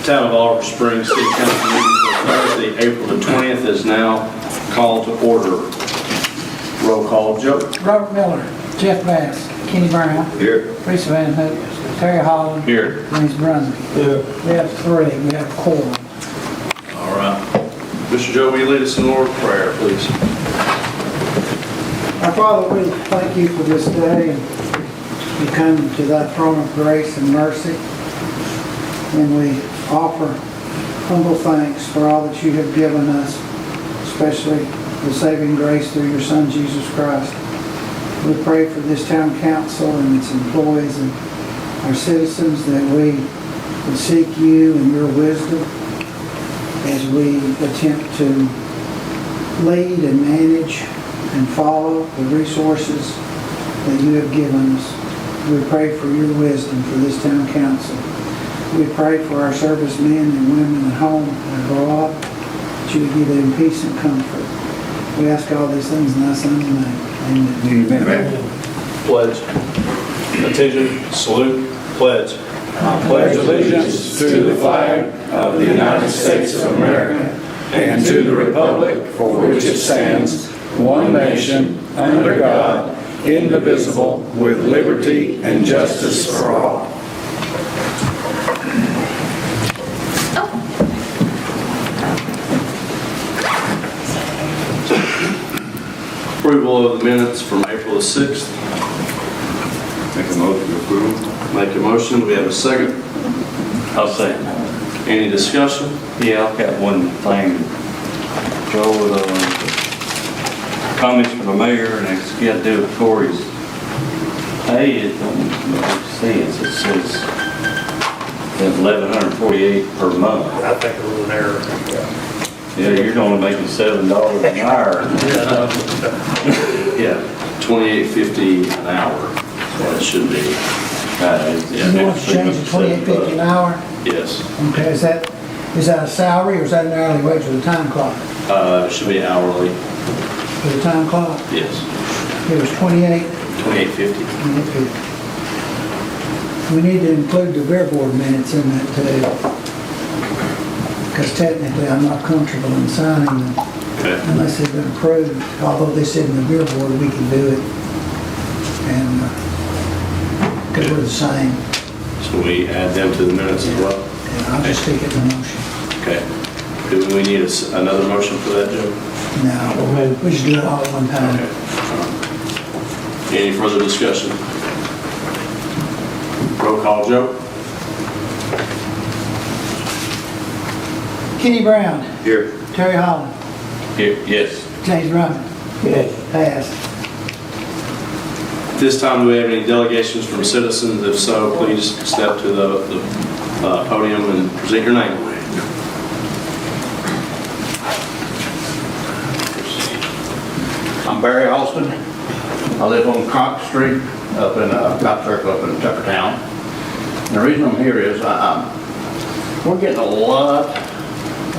Town of Oliver Springs City Council meeting for Thursday, April the 20th is now called to order. Roll call, Joe. Robert Miller, Jeff Bass, Kenny Brown, Here. Teresa Van Hook, Terry Holland, Here. Dennis Brunswick. We have three, we have a quorum. All right. Mr. Joe, will you lead us in the Lord's Prayer, please? Our Father, we thank you for this day, and we come to thy throne of grace and mercy, and we offer humble thanks for all that you have given us, especially the saving grace through your Son, Jesus Christ. We pray for this town council and its employees and our citizens that we would seek you and your wisdom as we attempt to lead and manage and follow the resources that you have given us. We pray for your wisdom for this town council. We pray for our servicemen and women at home and abroad, that you would give them peace and comfort. We ask all these things in thy Son's name. Amen. Amen. Pledge. Attention, salute, pledge. I pledge allegiance to the flag of the United States of America and to the republic for which it stands, one nation, under God, indivisible, with liberty and justice for all. Approval of the minutes from April the 6th. Make a motion to approve. Make a motion. We have a second. I'll say. Any discussion? Yeah, I've got one thing. Joe, comments from the mayor, and it's got to do with Corey's pay. It don't make sense. It says $1,148 per month. I think it was an error. Yeah, you're only making $7 an hour. Yeah, $28.50 an hour. That's what it should be. You want to change to $28.50 an hour? Yes. Okay, is that a salary or is that an hourly wage with a time clock? It should be hourly. With a time clock? Yes. It was 28. $28.50. We need to include the Beer Board minutes in that too. Because technically I'm not comfortable in signing them Okay. unless they've been approved. Although they said in the Beer Board we can do it. And, because we're the same. So we add them to the minutes as well? And I'll just stick it in the motion. Okay. Do we need another motion for that, Joe? Now, we just do it all at one time. Okay. Any further discussion? Roll call, Joe? Kenny Brown, Here. Terry Holland, Yes. James Brunswick. Yes. Passed. At this time, do we have any delegations from citizens? If so, please step to the podium and present your name. I'm Barry Alston. I live on Cox Street up in Cox Circle up in Tuckertown. And the reason I'm here is we're getting a lot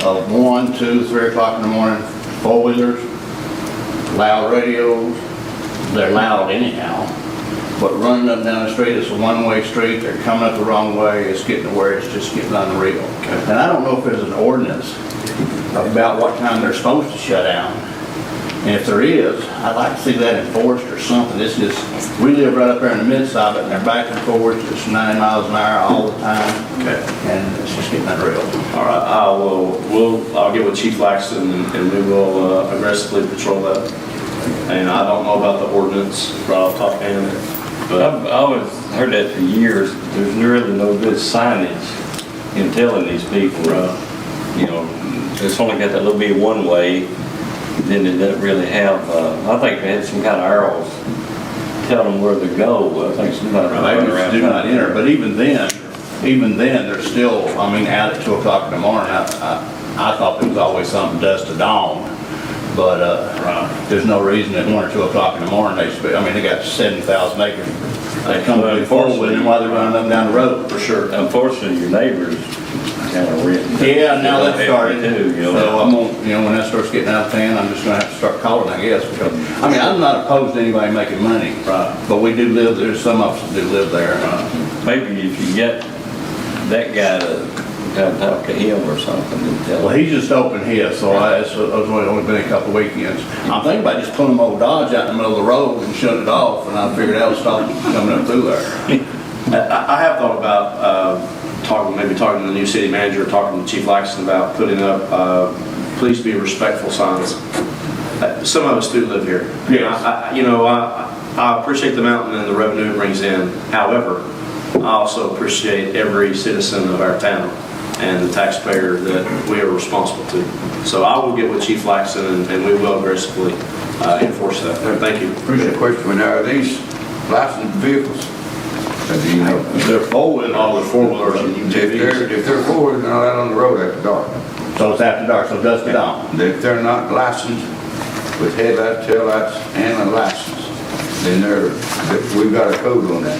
of 1, 2, 3 o'clock in the morning four-wheelers, loud radios. They're loud anyhow, but running up and down the street, it's a one-way street. They're coming up the wrong way. It's getting to where it's just getting unreal. And I don't know if there's an ordinance about what time they're supposed to shut down. And if there is, I'd like to see that enforced or something. It's just, we live right up there in the midst of it, and they're back and forth, it's 90 miles an hour all the time. Okay. And it's just getting unreal. All right, I'll get with Chief Laxton and we will aggressively patrol that. And I don't know about the ordinance right off the top of my head, but I've always heard that for years. There's really no good signage in telling these people, you know, it's only got that little bit one way. Then it doesn't really have, I think they had some kind of arrows telling them where to go. I think somebody Maybe it's do not enter, but even then, they're still, I mean, out at 2 o'clock in the morning. I thought there was always something dusk to dawn, but there's no reason at 1 or 2 o'clock in the morning they got 70,000 acres. They come to forward with them while they're running up and down the road. for sure. Unfortunately, your neighbors kind of written. Yeah, now that's started too, you know. So I'm gonna, when that starts getting out of hand, I'm just gonna have to start calling, I guess, because, I mean, I'm not opposed to anybody making money. Right. But we do live, there's some of us that do live there. Maybe if you get that guy to gotta talk to him or something and tell Well, him. he just opened his, so it's only been a couple of weekends. I'm thinking about just pulling my old Dodge out in the middle of the road and shutting it off, and I figured that would stop them coming up through there. I have thought about maybe talking to the new city manager, talking to Chief Laxton about putting up please be respectful signs. Some of us do live here. Yes. I appreciate the mountain and the revenue it brings in. However, I also appreciate every citizen of our town and the taxpayer that we are responsible to. So I will get with Chief Laxton and we will aggressively enforce that. Thank you. Appreciate the question. Now, are these licensed vehicles? Do you know? They're four-wheel, All the four-wheelers and UTVs. If they're forward, they're not out on the road after dark. so it's after dark, so dusk it dawn. If they're not licensed with headlights, taillights, and a license, then we've got a code on that.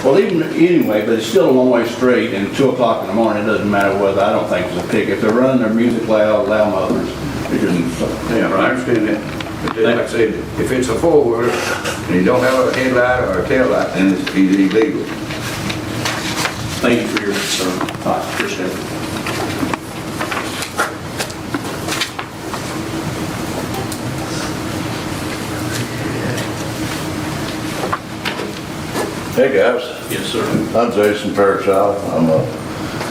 Well, anyway, but it's still a long way straight, and 2 o'clock in the morning, it doesn't matter whether, I don't think it's a ticket. If they're running their music loud mothers, it isn't, Yeah, I understand that. But then, like I said, if it's a four-wheeler and you don't have a headlight or a taillight, then it's illegal. Thank you for your concern. I appreciate it. Hey guys, Yes, sir. I'm Jason Fairchild. I'm a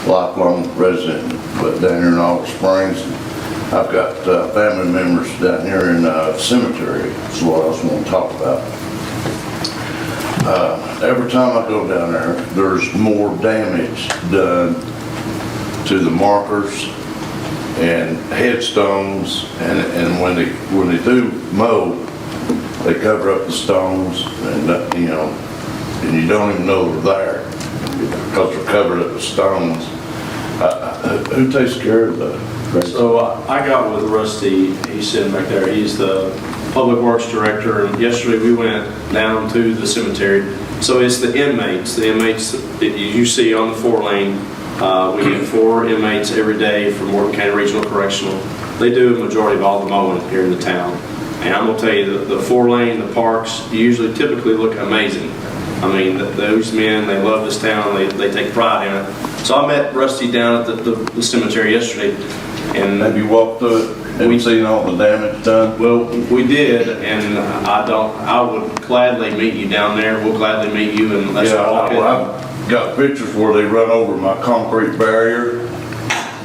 lifelong resident down here in Olive Springs. I've got family members down here in cemetery, is what I was going to talk about. Every time I go down there, there's more damage done to the markers and headstones, and when they do mow, they cover up the stones and and you don't even know they're there because they're covered up with stones. Who takes care of that? So I got with Rusty, he's sitting back there, he's the Public Works Director, and yesterday we went down to the cemetery. So it's the inmates that you see on the 4-lane. We get 4 inmates every day from Morgan County Regional Correctional. They do a majority of all the mowing here in the town. And I'm gonna tell you, the 4-lane, the parks, typically look amazing. I mean, those men, they love this town, they take pride in it. So I met Rusty down at the cemetery yesterday, and Have you walked through it and seen all the damage done? well, we did, and I would gladly meet you down there. We'll gladly meet you, and let's Yeah, walk it. I've got pictures where they run over my concrete barrier.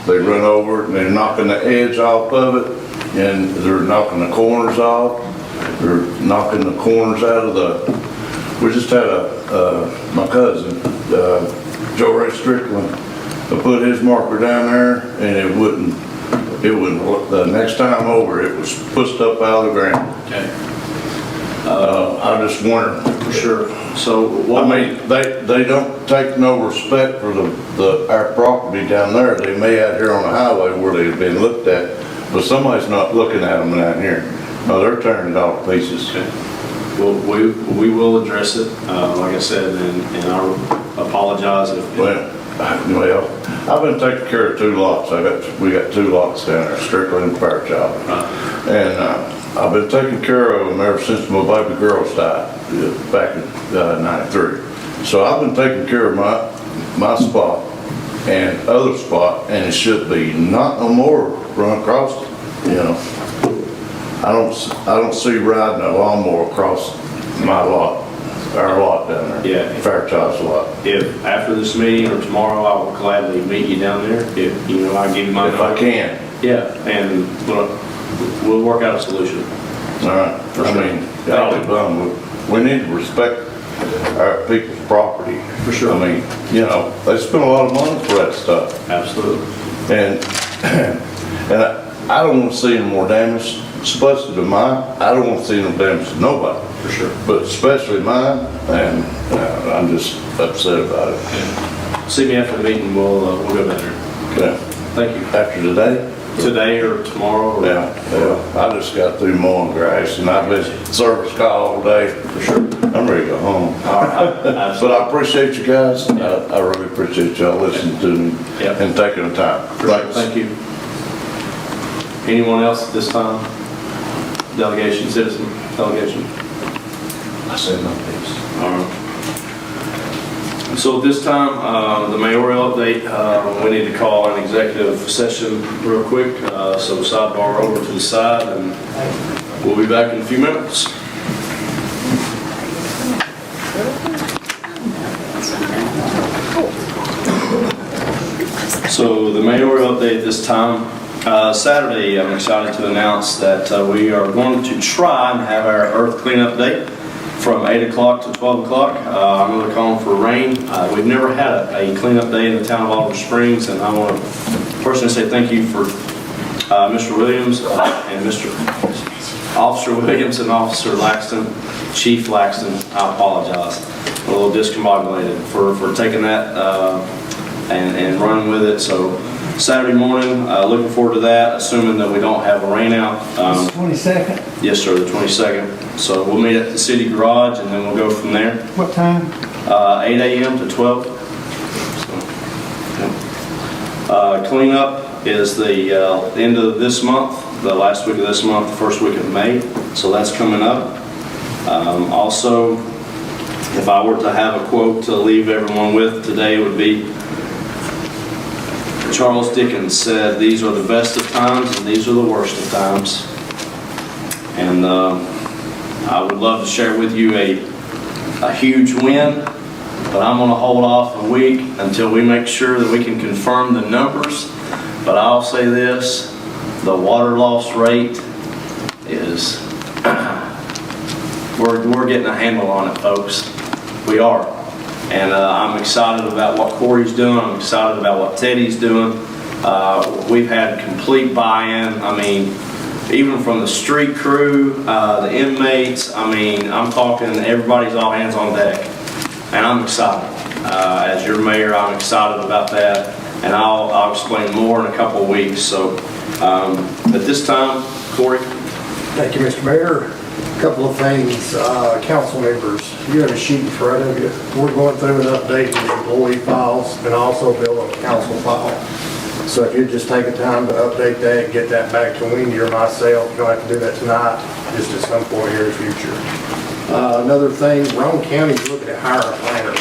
They run over it and they're knocking the edge off of it, and they're knocking the corners off. They're knocking the corners out of we just had my cousin, Joe Ray Strickland, put his marker down there, and it wouldn't, the next time over, it was pushed up out of the ground. Okay, I just wonder, for sure. So what? I mean, they don't take no respect for our property down there. They may out here on the highway where they've been looked at, but somebody's not looking at them down here. No, they're tearing it all to pieces. Okay. Well, we will address it, like I said, and I apologize if. Well, I've been taking care of 2 lots. We got 2 lots down there, Strickland and Fairchild. And I've been taking care of them ever since my baby girls died, back in '93. So I've been taking care of my spot and other spot, and it should be not no more run across it, I don't see riding a lawnmower across my lot, our lot down there. Yeah. Fairchild's lot. If after this meeting or tomorrow, I will gladly meet you down there. If I give you my If I number. can. Yeah, and we'll work out a solution. All right, I mean, golly bum, we need to respect our people's property. For sure. I mean, they spend a lot of money for that stuff. Absolutely. And, and I don't want to see any more damage, especially to mine. I don't want to see no damage to nobody. For sure. But especially mine, and I'm just upset about it. See me after the meeting, we'll go down there. Yeah. Thank you. After today? Today or tomorrow? Or Yeah. I just got through mowing grass, and I've been service call all day. For sure. I'm ready to go home. All right. But Absolutely. I appreciate you guys. I really appreciate y'all listening to me Yep. and taking the time. For sure. Thanks. Thank you. Anyone else at this time? Delegation, citizen delegation? I said no, please. All right. So at this time, the mayoral update, we need to call an executive session real quick. So sidebar over to the side, and we'll be back in a few minutes. So the mayoral update this time. Saturday, I'm excited to announce that we are going to try and have our earth cleanup day from 8 o'clock to 12 o'clock. I'm really calling for rain. We've never had a cleanup day in the town of Oliver Springs, and I want to personally say thank you for Mr. Williams and Mr. Officer Williams and Officer Laxton, Chief Laxton. I apologize, a little discombobulated for taking that and running with it. So Saturday morning, looking forward to that, assuming that we don't have a rain out. 22nd, Yes, sir, the 22nd. So we'll meet at the city garage, and then we'll go from there. what time? 8 a.m. to 12. So, cleanup is the end of this month, the last week of this month, the first week of May. So that's coming up. Also, if I were to have a quote to leave everyone with today, it would be Charles Dickens said, "These are the best of times and these are the worst of times." And I would love to share with you a huge win, but I'm going to hold off a week until we make sure that we can confirm the numbers. But I'll say this, the water loss rate is, we're getting a handle on it, folks. We are. And I'm excited about what Corey's doing. I'm excited about what Teddy's doing. We've had complete buy-in. I mean, even from the street crew, the inmates. I mean, I'm talking everybody's all hands on deck. And I'm excited. As your mayor, I'm excited about that. And I'll explain more in a couple of weeks. So at this time, Corey. Thank you, Mr. Mayor. A couple of things, council members, you have a sheet in front of you. We're going through and updating the employee files and also build a council file. So if you just take the time to update that and get that back to Wendy or myself, you don't have to do that tonight, just at some point here in the future. Another thing, Roane County's looking at hiring a planner.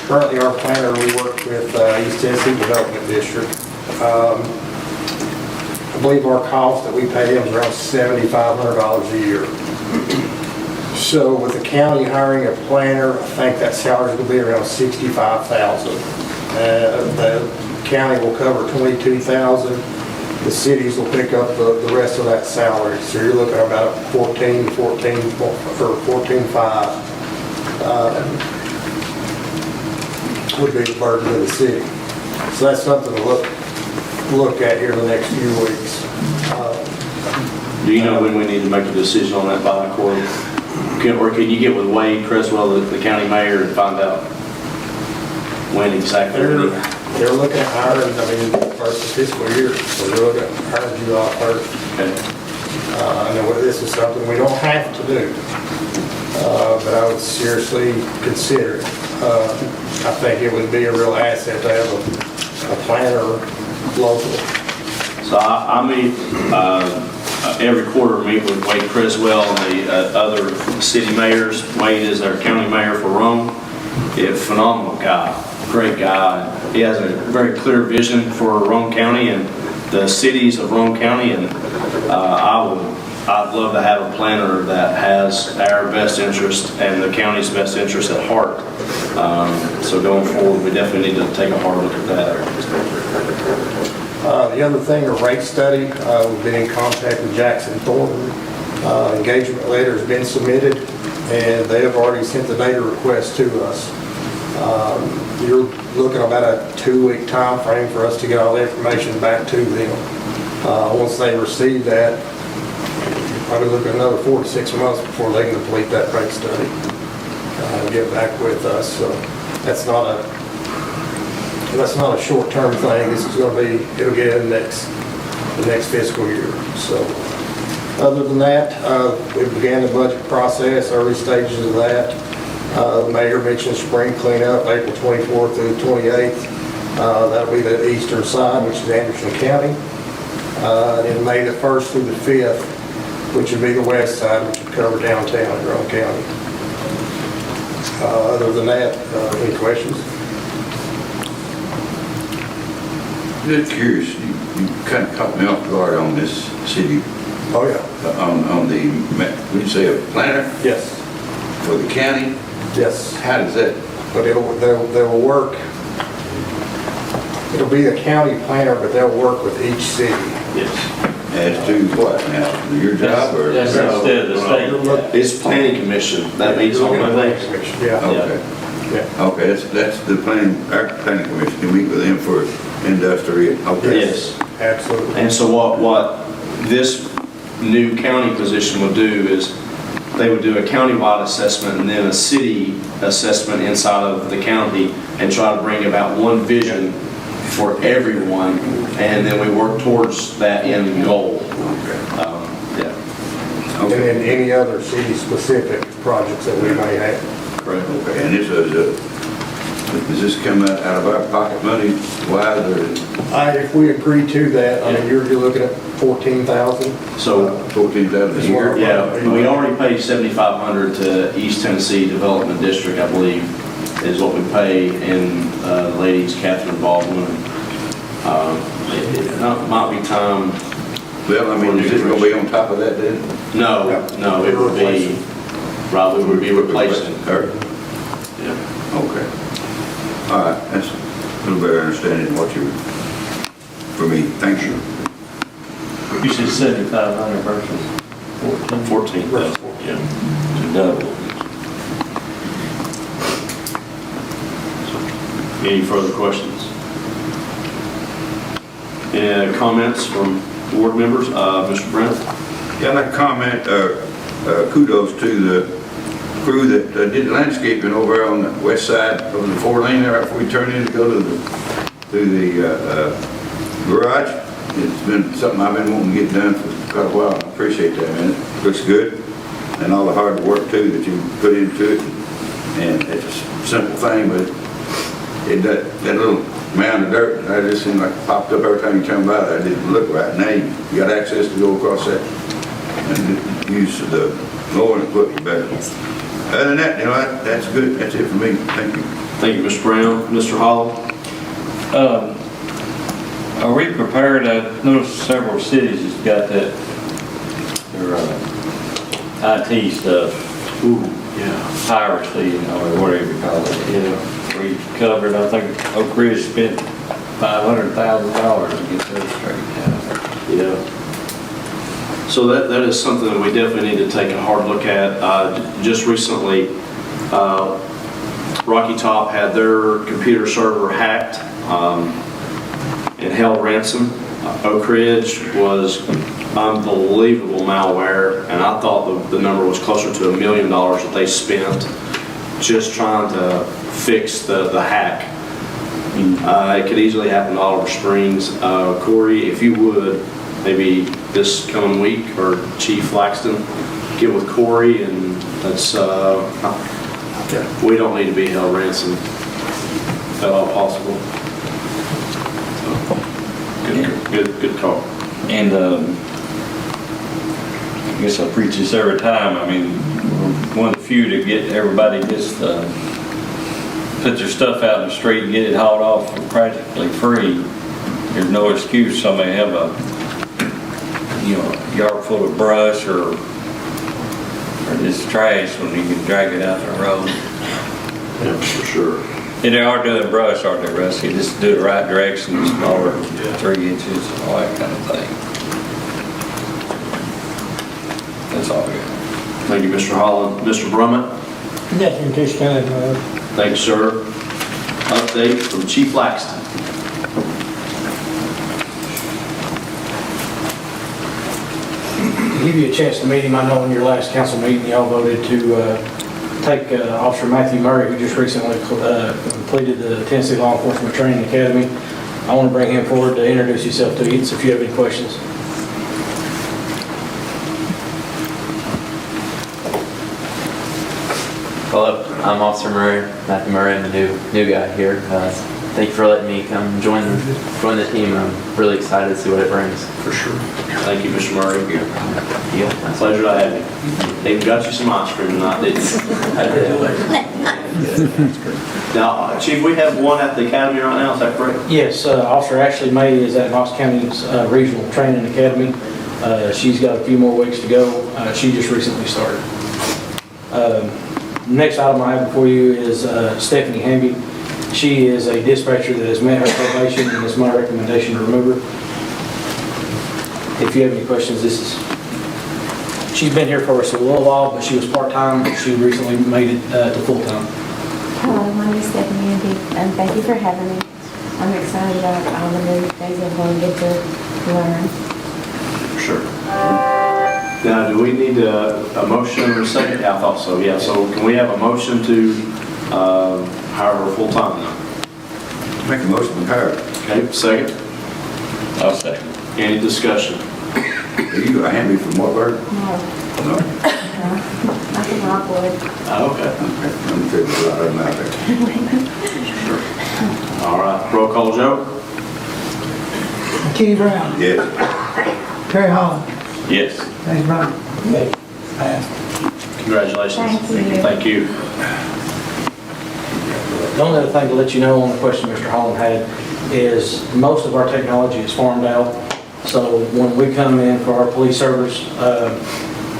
Currently, our planner, we work with East Tennessee Development District. I believe our cost that we pay them is around $7,500 a year. So with the county hiring a planner, I think that salary will be around $65,000. The county will cover $22,000. The cities will pick up the rest of that salary. So you're looking at about $14,500 would be the burden of the city. So that's something to look at here in the next few weeks. Do you know when we need to make a decision on that by, Corey? Or can you get with Wade Creswell, the county mayor, and find out when exactly? They're looking at hiring, first of fiscal year, so they're looking at hiring July 1st. Okay. I know this is something we don't have to do, but I would seriously consider it. I think it would be a real asset to have a planner local. So I meet, every quarter meet with Wade Creswell and the other city mayors. Wade is our county mayor for Rome. He's a phenomenal guy, great guy. He has a very clear vision for Rome County and the cities of Rome County, and I'd love to have a planner that has our best interest and the county's best interest at heart. So going forward, we definitely need to take a hard look at that. The other thing, a rate study. We've been in contact with Jackson Thornton. Engagement letter has been submitted, and they have already sent the data request to us. You're looking about a 2-week time frame for us to get all the information back to them. Once they receive that, probably look at another 4 to 6 months before they can complete that rate study and get back with us. So that's not a short-term thing. This is going to be, it'll get in the next fiscal year. So other than that, we began the budget process, early stages of that. The mayor mentioned spring cleanup, April 24th through the 28th. That'll be the eastern side, which is Anderson County. Then May the 1st through the 5th, which would be the west side, which would cover downtown in Roane County. Other than that, any questions? Just curious, you kind of caught me off guard on this city, Oh, yeah. on the, when you say a planner Yes. for the county, Yes. how does that, But they'll work, it'll be the county planner, but they'll work with each city. Yes. as to what now, your job or? That's instead of the state. It's planning commission, that means on Mondays. Yeah. Okay, Yeah. okay, that's the our planning commission, can meet with them for industrial, okay. Yes. Absolutely. And so what this new county position would do is they would do a countywide assessment and then a city assessment inside of the county and try to bring about one vision for everyone, and then we work towards that end goal. Yeah. And then any other city-specific projects that we may have. Correct. Okay, and this is, does this come out of our pocket money wise or If we agree to that, I mean, you're looking at 14,000. So, 14,000 a year? yeah, we already pay $7,500 to East Tennessee Development District, I believe, is what we pay, and the lady's Catherine Baldwin. It might be time. Well, I mean, is this gonna be on top of that then? No, it would be, right, we would be replacing. Her? Yeah. Okay. All right, that's a little better understanding what you, for me, thank you. You said 7,500 versus 14. 14,000, yeah. To double. Any further questions? Any comments from board members? Mr. Brent? Yeah, I'd like to comment, kudos to the crew that did the landscaping over there on the west side of the 4-lane there right before you turn in to go to the garage. It's been something I've been wanting to get done for quite a while. I appreciate that, man. It looks good. And all the hard work too that you put into it. And it's a simple thing, but that little mound of dirt, I just seemed like it popped up every time you turn by there. It didn't look right. Now you got access to go across that and use the mowing equipment better. Other than that, that's good. That's it for me. Thank you. Thank you, Mr. Brown. Mr. Hollow? Are we prepared? I noticed several cities has got that, their IT stuff, Ooh, yeah. piracy, or whatever you call it. Yeah. We covered, I think Oak Ridge spent $500,000 to get those straightened out. Yeah. So that is something that we definitely need to take a hard look at. Just recently, Rocky Top had their computer server hacked and held ransom. Oak Ridge was unbelievable malware, and I thought the number was closer to $1 million that they spent just trying to fix the hack. It could easily happen to Oliver Springs. Corey, if you would, maybe this coming week, or Chief Laxton, get with Corey, and let's, we don't need to be held ransom, if at all possible. So, good call. And I guess I preach this every time. I mean, we're one of the few to get everybody just put their stuff out in the street and get it hauled off for practically free. There's no excuse somebody have a yard full of brush or just trash when you can drag it out the road. Yeah, for sure. And they are doing brush, aren't they, Rusty? Just do it the right direction, smaller, 3 inches, all that kind of thing. That's all I got. Thank you, Mr. Holland. Mr. Brummett? Nothing this time, Thank you, sir. Update from Chief Laxton. give you a chance to meet him. I know in your last council meeting, y'all voted to take Officer Matthew Murray, who just recently completed the Tennessee Law Enforcement Training Academy. I want to bring him forward to introduce himself to you, so if you have any questions. Hello, I'm Officer Murray, Matthew Murray. I'm the new guy here. thank you for letting me come join the team. I'm really excited to see what it brings. For sure. Thank you, Mr. Murray. Yeah, that's Pleasure to have you. They even got you some ice cream tonight, didn't you? Now, Chief, we have one at the academy right now, is that correct? Yes, Officer Ashley May is at Knox County's Regional Training Academy. She's got a few more weeks to go. She just recently started. Next item I have before you is Stephanie Hamby. She is a dispatcher that has met her probation, and it's my recommendation to remove her. If you have any questions, she's been here for us a little while, but she was part-time. She recently made it to full-time. Hello, my name is Stephanie Andy, and thank you for having me. I'm excited about all the new things I'm going to get to learn. Sure. Now, do we need a motion or a second? Yeah, I thought so, yeah. So can we have a motion to hire her full-time now? Make a motion to hire. Okay, second. I'll second. Any discussion? Are you Hamby from Warburg? No, No. I'm from Rockwood. Okay. I'm figuring it out right now. All right, roll call, Joe? Kenny Brown, Yes. Terry Holland, Yes. James Brown. Congratulations. Thank you. Thank you. The only other thing to let you know on the question Mr. Holland had is most of our technology is farmed out. So when we come in for our police service,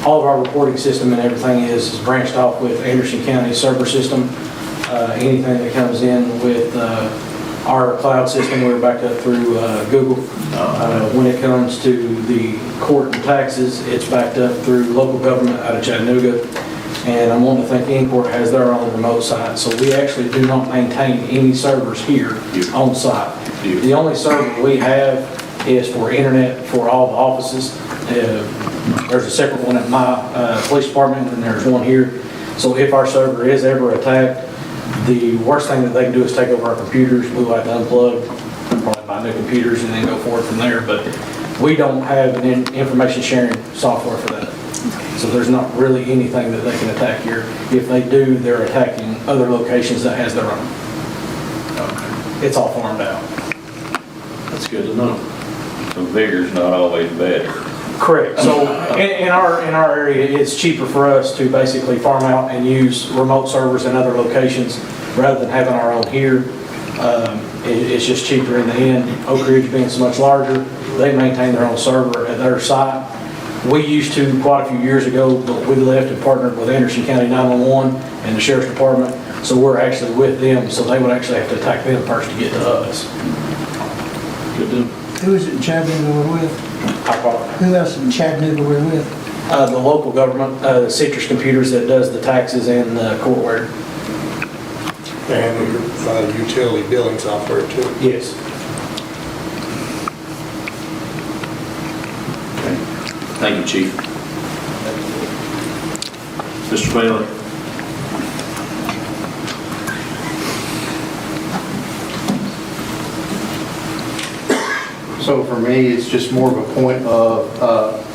all of our reporting system and everything is branched off with Anderson County server system. Anything that comes in with our cloud system, we're backed up through Google. When it comes to the court and taxes, it's backed up through local government out of Chattanooga. And I'm wanting to think Incourt has their own remote site. So we actually do not maintain any servers here on site. The only server we have is for internet for all the offices. There's a separate one at my police department, and there's one here. So if our server is ever attacked, the worst thing that they can do is take over our computers. We'll have to unplug, probably buy new computers, and then go forward from there. But we don't have an information sharing software for that. So there's not really anything that they can attack here. If they do, they're attacking other locations that has their own. It's all farmed out. That's good to know. So bigger's not always better. Correct. So in our area, it's cheaper for us to basically farm out and use remote servers in other locations rather than having our own here. It's just cheaper in the end. Oak Ridge being so much larger, they maintain their own server at their site. We used to quite a few years ago, but we left and partnered with Anderson County 911 and the Sheriff's Department. So we're actually with them, so they would actually have to attack them first to get to us. Good to know. Who is it in Chattanooga we're with? Who else in Chattanooga we're with? The local government, Citrus Computers that does the taxes and courtware. And utility billing software too. Yes. Thank you, Chief. Mr. Bailey? So for me, it's just more of a point of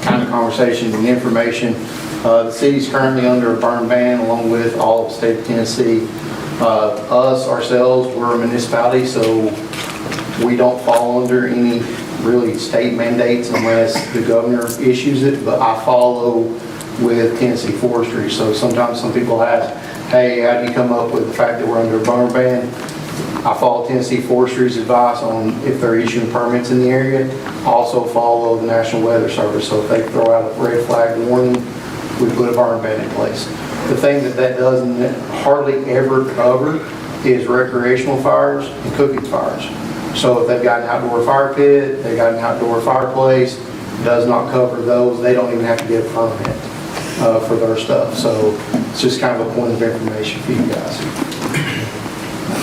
kind of conversation and information. The city's currently under a burn ban along with all of the state of Tennessee. Ourselves, we're a municipality, so we don't fall under any really state mandates unless the governor issues it, but I follow with Tennessee Forestry. So sometimes some people ask, hey, how do you come up with the fact that we're under a burn ban? I follow Tennessee Forestry's advice on if they're issuing permits in the area. I also follow the National Weather Service, so if they throw out a red flag warning, we put a burn ban in place. The thing that doesn't hardly ever cover is recreational fires and cooking fires. So if they've got an outdoor fire pit, they've got an outdoor fireplace, does not cover those. They don't even have to get a permit for their stuff. So it's just kind of a point of information for you guys.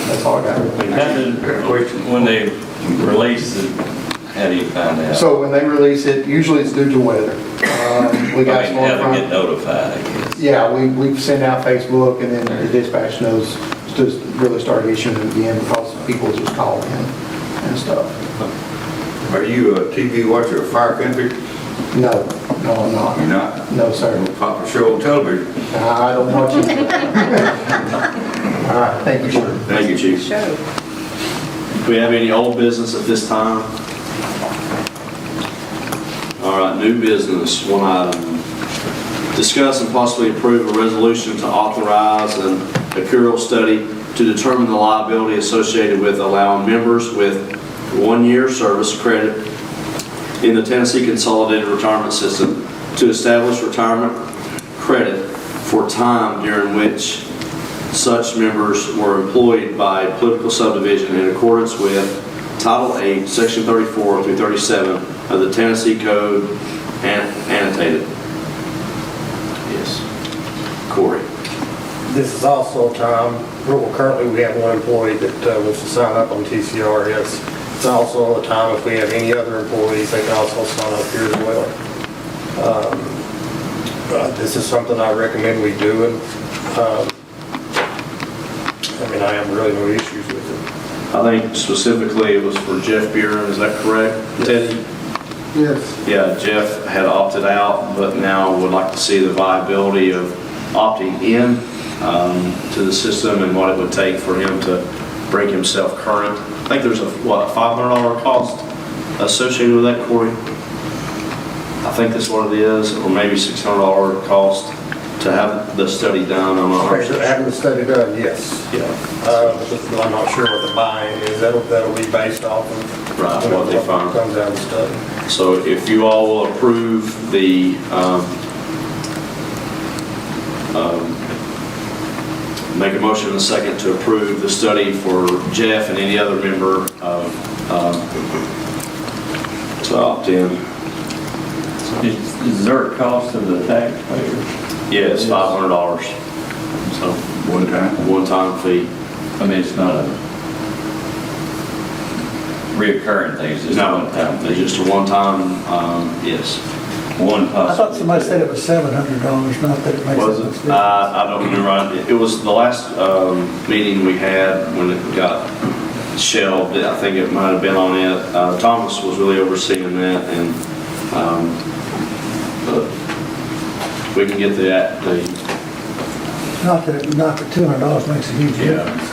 That's all I got. When they release it, how do you find out? So when they release it, usually it's due to weather. We got I mean, how to get notified, I guess. Yeah, we send out Facebook, and then the dispatch knows to really start issuing it again because people just call in and stuff. Are you a TV watcher of Fire Country? No, I'm not. You're not? No, sir. Pop a show on television. I don't watch it. All right, thank you, sir. Thank you, Chief. Do we have any old business at this time? All right, new business, one item. Discuss and possibly approve a resolution to authorize an accrual study to determine the liability associated with allowing members with 1 year service credit in the Tennessee Consolidated Retirement System to establish retirement credit for time during which such members were employed by a political subdivision in accordance with Title 8, Section 34 through 37 of the Tennessee Code annotated. Yes. Corey. This is also a time, well, currently we have one employee that wants to sign up on TCRS. It's also a time if we have any other employees, they can also sign up here as well. This is something I recommend we do, and I have really no issues with it. I think specifically it was for Jeff Buren, is that correct? Teddy? Yes. Yeah, Jeff had opted out, but now would like to see the viability of opting in to the system and what it would take for him to bring himself current. I think there's a $500 cost associated with that, Corey? I think that's what it is, or maybe $600 cost to have the study done. I'm not sure. Having the study done, yes. Yeah. But I'm not sure what the buy-in is. That'll be based off of Right, what they find. comes out of the study. So if you all will approve the, make a motion in a second to approve the study for Jeff and any other member to opt in. Is there a cost to the taxpayer? Yeah, it's $500. So, one-time fee. I mean, it's not a reoccurring thing, it's just a No, one-time it's fee. just a one-time, yes. One I thought possible. somebody said it was $700, not that it makes Was sense. it? I don't remember. It was the last meeting we had when it got shelved. I think it might have been on it. Thomas was really overseeing that, and but we can get the Not that $200 makes a huge difference.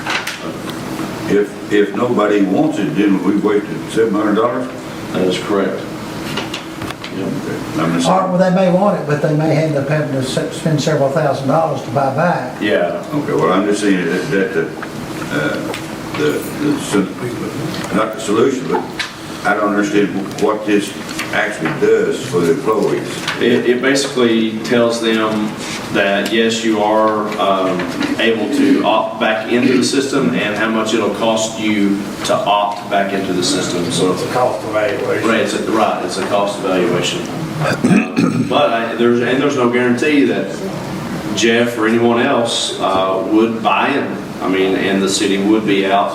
If nobody wants it, then we wasted $700? that is correct. I'm just Or, saying. well, they may want it, but they may end up having to spend several $1,000s to buy back. Yeah. Okay, well, I'm just saying that not the solution, but I don't understand what this actually does for the employees. It basically tells them that, yes, you are able to opt back into the system and how much it'll cost you to opt back into the system. So It's a cost evaluation. right, it's a cost evaluation. But there's no guarantee that Jeff or anyone else would buy in. I mean, and the city would be out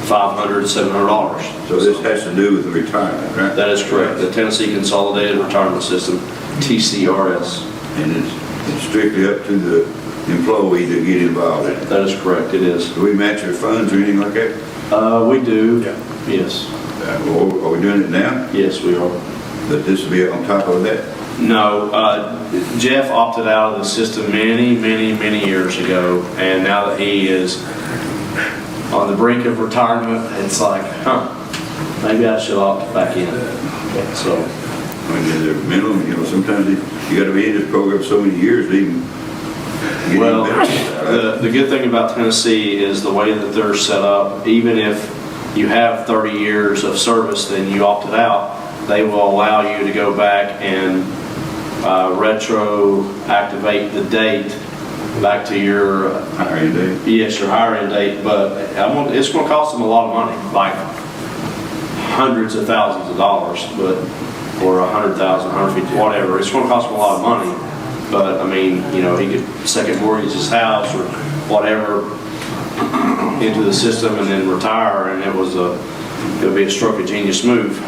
$500, $700. So this has to do with the retirement, right? That is correct. The Tennessee Consolidated Retirement System, TCRS. And it's strictly up to the employee to get involved in it. That is correct. It is. Do we match their funds or anything like that? We do. Yes. Are we doing it now? Yes, we are. But this will be on top of that? No, Jeff opted out of the system many, many, many years ago, and now that he is on the brink of retirement, it's like, maybe I should opt back in. So, I mean, they're minimum, sometimes you got to be in this program so many years to even get well, any benefits. the good thing about Tennessee is the way that they're set up. Even if you have 30 years of service, then you opted out, they will allow you to go back and retroactivate the date back to your Hiring date. Yes, your hiring date, but it's going to cost them a lot of money, like hundreds of thousands of dollars, or 100,000, 150, whatever. It's going to cost them a lot of money, but I mean, he could second mortgage his house or whatever into the system and then retire, and it would be a stroke of genius move.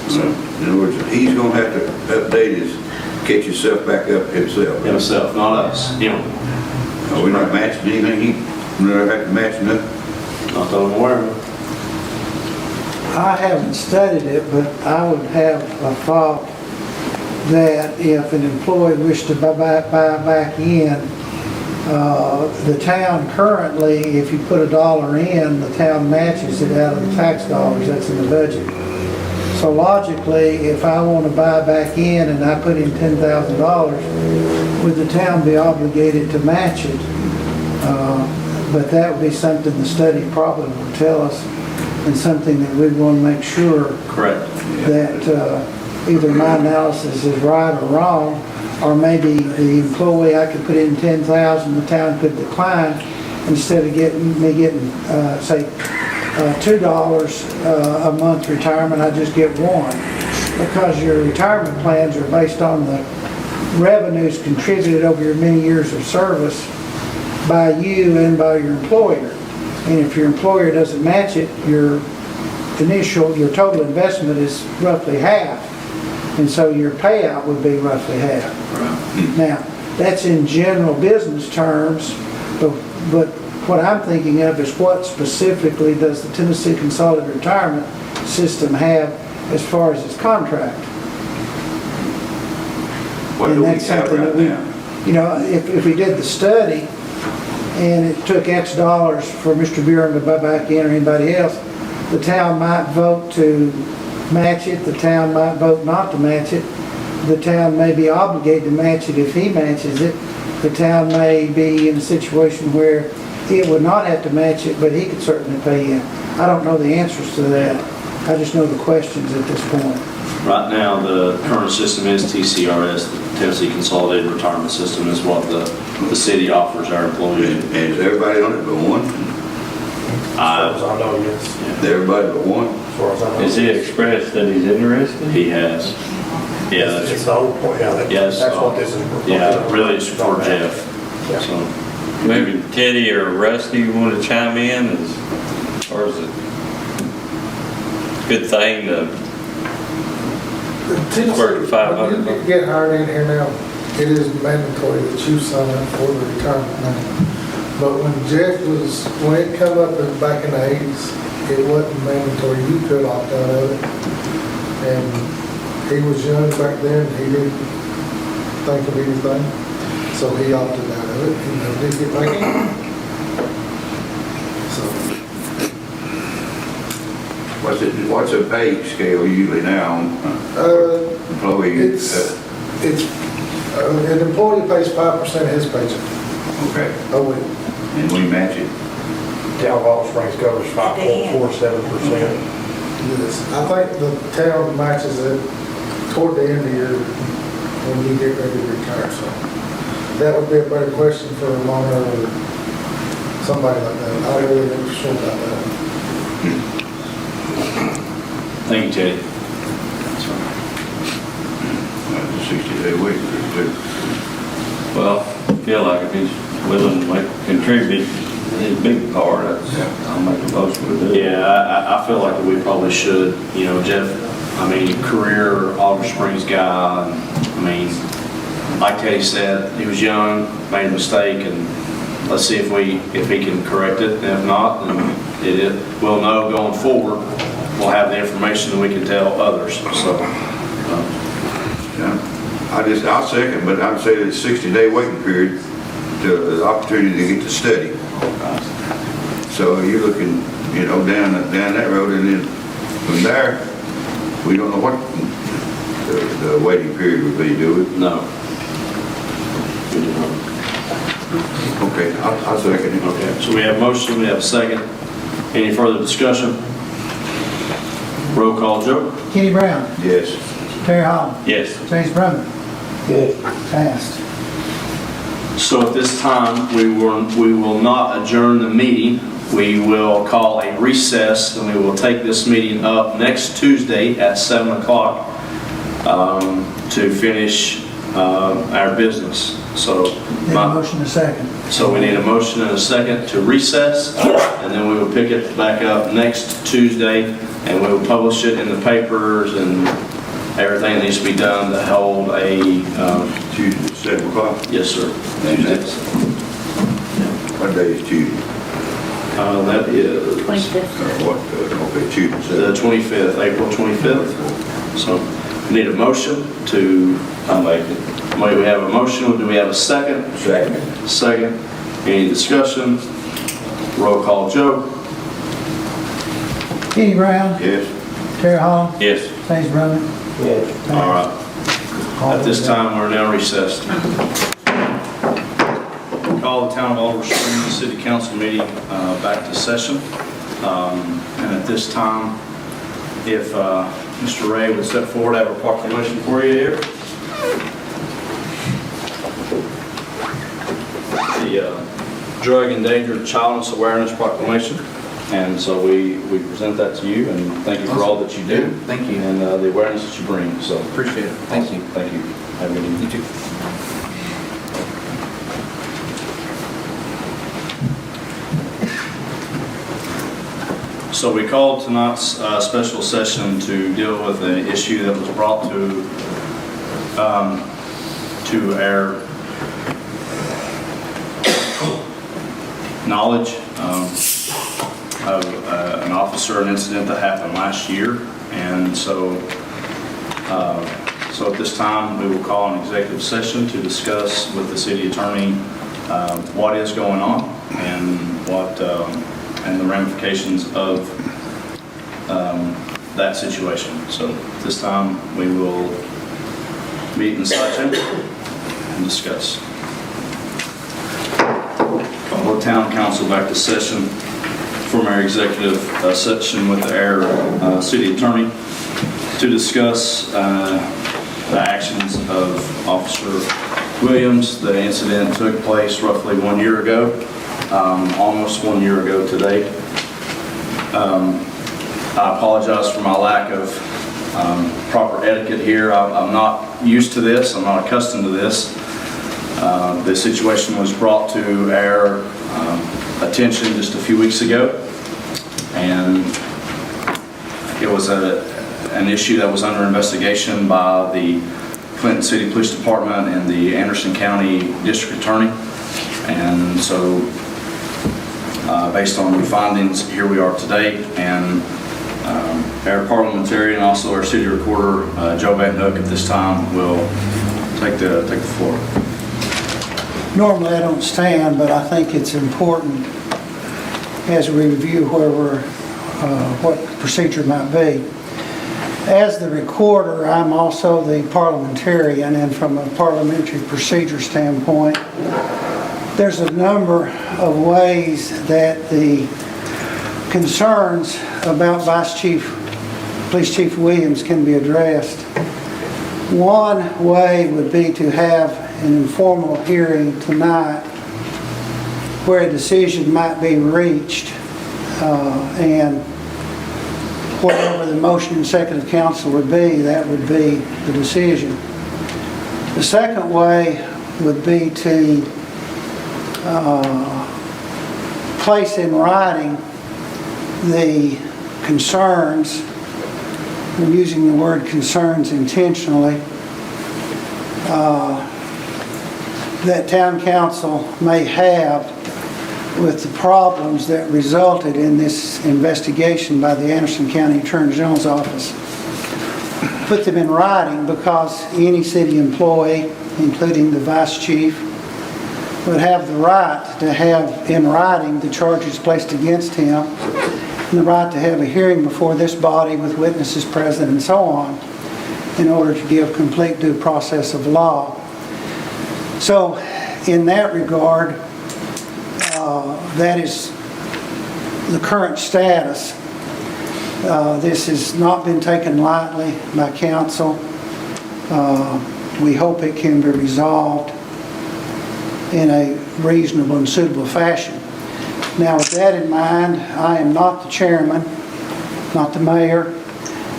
So, in other words, he's going to have to update catch himself back up himself. Not us, We're not matching anything, we don't have to match nothing. Not that I'm aware of. I haven't studied it, but I would have a thought that if an employee wished to buy back in, The town currently, if you put $1 in, the town matches it out of the tax dollars that's in the budget. So logically, if I want to buy back in and I put in $10,000, would the town be obligated to match it? But that would be something the study probably will tell us, and something that we want to make sure Correct. that either my analysis is right or wrong, or maybe the employee, I could put in 10,000, the town could decline, instead of getting, say, $2 a month retirement, I just get one. Because your retirement plans are based on the revenues contributed over your many years of service by you and by your employer. And if your employer doesn't match it, your total investment is roughly half. And so your payout would be roughly half. Now, that's in general business terms, but what I'm thinking of is what specifically does the Tennessee Consolidated Retirement System have as far as its contract? What do we have right now? You know, if we did the study and it took X dollars for Mr. Buren to buy back in or anybody else, the town might vote to match it, the town might vote not to match it, the town may be obligated to match it if he matches it, the town may be in a situation where it would not have to match it, but he could certainly pay in. I don't know the answers to that. I just know the questions at this point. Right now, the current system is TCRS, the Tennessee Consolidated Retirement System, is what the city offers our employees. And is everybody on it but one? As far as I know, yes. Everybody but one? As far as I know. Has he expressed that he's interested? He has. Yeah, It's that's, the whole point, yeah, yes. that's what this is. Yeah, really it's for Jeff. Yeah. So, Maybe Teddy or Rusty, you want to chime in, or is it a good thing to work at 500? When you get hired in here now, it is mandatory that you sign up for the retirement money. But when it come up back in the 80s, it wasn't mandatory. You could opt out of it. And he was young back then, he didn't think of anything. So he opted out of it, he never did get back in. So, What's a pay scale usually now on employees? an employee pays 5% of his paycheck Okay, a week. and we match it. Town of Olive Springs covers 5.47%. Yes, I think the town matches it toward the end of the year when you get ready to retire, so. That would be a better question for Ramona or somebody like that. I really ain't sure about that. thank you, Teddy. That's a 60-day week, too. Well, I feel like if he's willing to contribute his big part, I'll make a motion to do it. Yeah, I feel like we probably should, you know, Jeff, I mean, career Oliver Springs guy, and, I mean, like Teddy said, he was young, made a mistake, and let's see if he can correct it. And if not, then we'll know going forward. We'll have the information that we can tell others. So, Yeah. I'll second, but I'd say it's 60-day waiting period to the opportunity to get to study. So you're looking, you know, down that road, and then from there, we don't know what the waiting period would be, do we? no. Okay, I'll second it. Okay, so we have a motion, we have a second. Any further discussion? Roll call, Joe? Kenny Brown, Yes. Terry Holland, Yes. James Brumman. Good. Passed. So at this time, we will not adjourn the meeting. We will call a recess, and we will take this meeting up next Tuesday at 7 o'clock to finish our business. So, Need a motion and a second. so we need a motion and a second to recess, and then we will pick it back up next Tuesday, and we will publish it in the papers and everything that needs to be done to hold a, Tuesday, 7 o'clock. yes, sir. What day is Tuesday? That is 25th. Okay, Tuesday. the 25th, April 25th. So we need a motion to, I'll make it. we have a motion, do we have a second? Second. Second. Any discussion? Roll call, Joe? Kenny Brown, Yes. Terry Hall, Yes. James Brummett. All right. At this time, we're now recessed. Call the Town of Oliver Springs City Council meeting back to session. And at this time, if Mr. Ray would step forward, I have a proclamation for you here. The Drug Endangered Childless Awareness Proclamation. And so we present that to you, and thank you for all that you do. Thank you. And the awareness that you bring, so. Appreciate it. Thank you. Thank you. Have a good evening. You too. So we called tonight's special session to deal with an issue that was brought to our knowledge of an officer, an incident that happened last year. And so at this time, we will call an executive session to discuss with the city attorney what is going on and and the ramifications of that situation. So at this time, we will meet in side chamber and discuss. Call the town council back to session from our executive session with our city attorney to discuss the actions of Officer Williams. The incident took place roughly 1 year ago, almost 1 year ago today. I apologize for my lack of proper etiquette here. I'm not used to this. I'm not accustomed to this. The situation was brought to our attention just a few weeks ago, and it was an issue that was under investigation by the Clinton City Police Department and the Anderson County District Attorney. And so based on the findings, here we are today, and our parliamentarian, also our city recorder, Joe Van Hook, at this time will take the floor. Normally I don't stand, but I think it's important as we review what procedure might be. As the recorder, I'm also the parliamentarian, and from a parliamentary procedure standpoint, there's a number of ways that the concerns about Police Chief Williams can be addressed. One way would be to have an informal hearing tonight where a decision might be reached, and whatever the motion and second of council would be, that would be the decision. The second way would be to place in writing the concerns. I'm using the word concerns intentionally, that town council may have with the problems that resulted in this investigation by the Anderson County Attorney General's office. Put them in writing, because any city employee, including the vice chief, would have the right to have in writing the charges placed against him, and the right to have a hearing before this body with witnesses present and so on, in order to give complete due process of law. So in that regard, that is the current status. This has not been taken lightly by council. We hope it can be resolved in a reasonable and suitable fashion. Now, with that in mind, I am not the chairman, not the mayor,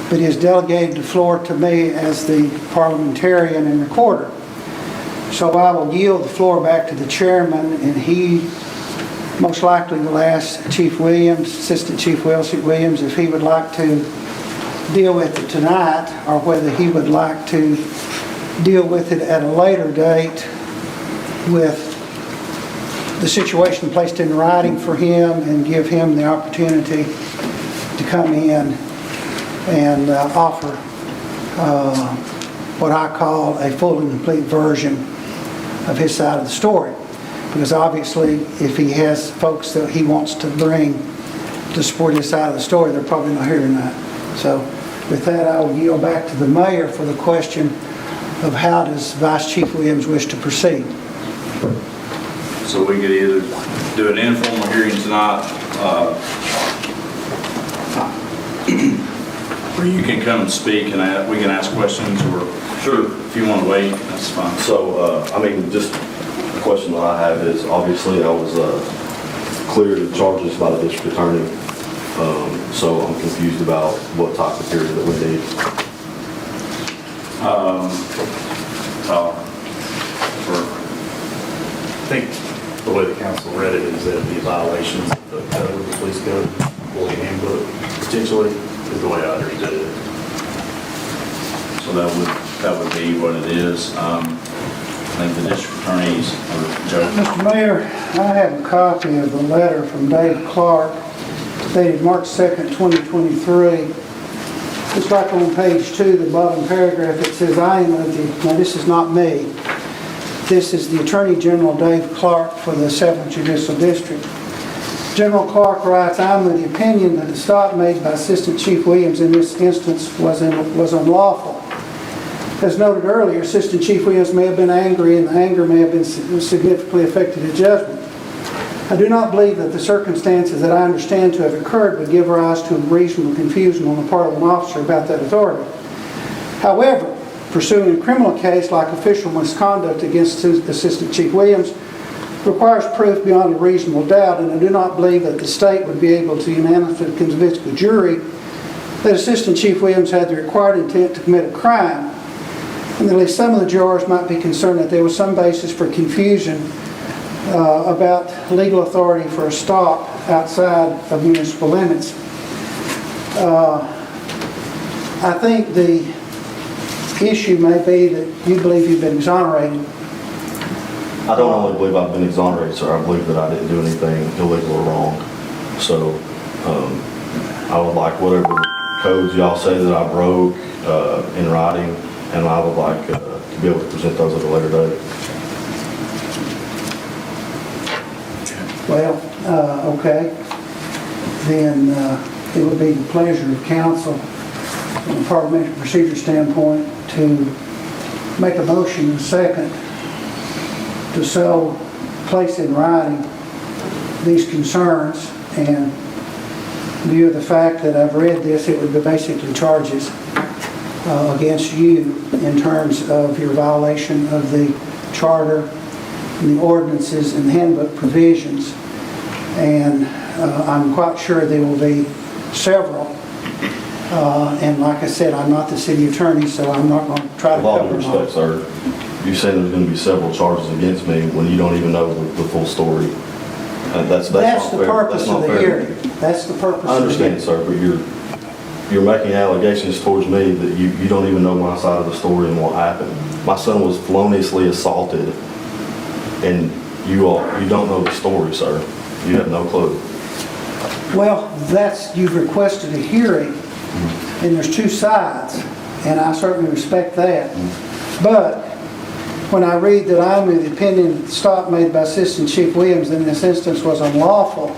but he has delegated the floor to me as the parliamentarian and recorder. So I will yield the floor back to the chairman, and he most likely will ask Chief Williams, Assistant Chief Williams, if he would like to deal with it tonight, or whether he would like to deal with it at a later date with the situation placed in writing for him, and give him the opportunity to come in and offer what I call a full and complete version of his side of the story. Because obviously, if he has folks that he wants to bring to support his side of the story, they're probably not here tonight. So with that, I will yield back to the mayor for the question of how does Vice Chief Williams wish to proceed? So we could either do an informal hearing tonight, where you can come and speak and we can ask questions, or sure, if you want to wait, that's fine. So, I mean, just the question that I have is, obviously, I was cleared of charges by the district attorney, so I'm confused about what type of period that we need. I think the way the council read it is that it'd be violations of the code, the police code, employee handbook, potentially, is the way I understood it. So that would be what it is. I think the district attorneys, or Joe. Mr. Mayor, I have a copy of the letter from Dave Clark dated March 2nd, 2023. It's like on page 2, the bottom paragraph, it says, I am of the, now this is not me, this is the Attorney General Dave Clark for the 7th Judicial District. General Clark writes, I am of the opinion that the stop made by Assistant Chief Williams in this instance was unlawful. As noted earlier, Assistant Chief Williams may have been angry, and the anger may have been significantly affected his judgment. I do not believe that the circumstances that I understand to have occurred would give rise to reasonable confusion on the part of an officer about that authority. However, pursuing a criminal case like official misconduct against Assistant Chief Williams requires proof beyond a reasonable doubt, and I do not believe that the state would be able to unanimously convince the jury that Assistant Chief Williams had the required intent to commit a crime, and at least some of the jurors might be concerned that there was some basis for confusion about legal authority for a stop outside of municipal limits. I think the issue may be that you believe you've been exonerated. I don't only believe I've been exonerated, sir. I believe that I didn't do anything illegal or wrong. So, I would like whatever codes y'all say that I broke in writing, and I would like to be able to present those at a later date. Well, okay. Then it would be the pleasure of council, from a parliamentary procedure standpoint, to make a motion in a second to so place in writing these concerns, and in view of the fact that I've read this, it would be basically charges against you in terms of your violation of the charter and the ordinances and handbook provisions. And I'm quite sure there will be several. And like I said, I'm not the city attorney, so I'm not going to try to cover them all. With all due respect, sir, you say there's going to be several charges against me when you don't even know the full story. That's That's not the fair. purpose That's of not the fair. hearing. That's the purpose I of the hearing. understand, sir, but you're making allegations towards me that you don't even know my side of the story and what happened. My son was feloniously assaulted, and you don't know the story, sir. You have no clue. Well, you've requested a hearing, and there's two sides, and I certainly respect that. But when I read that I'm of the opinion that the stop made by Assistant Chief Williams in this instance was unlawful,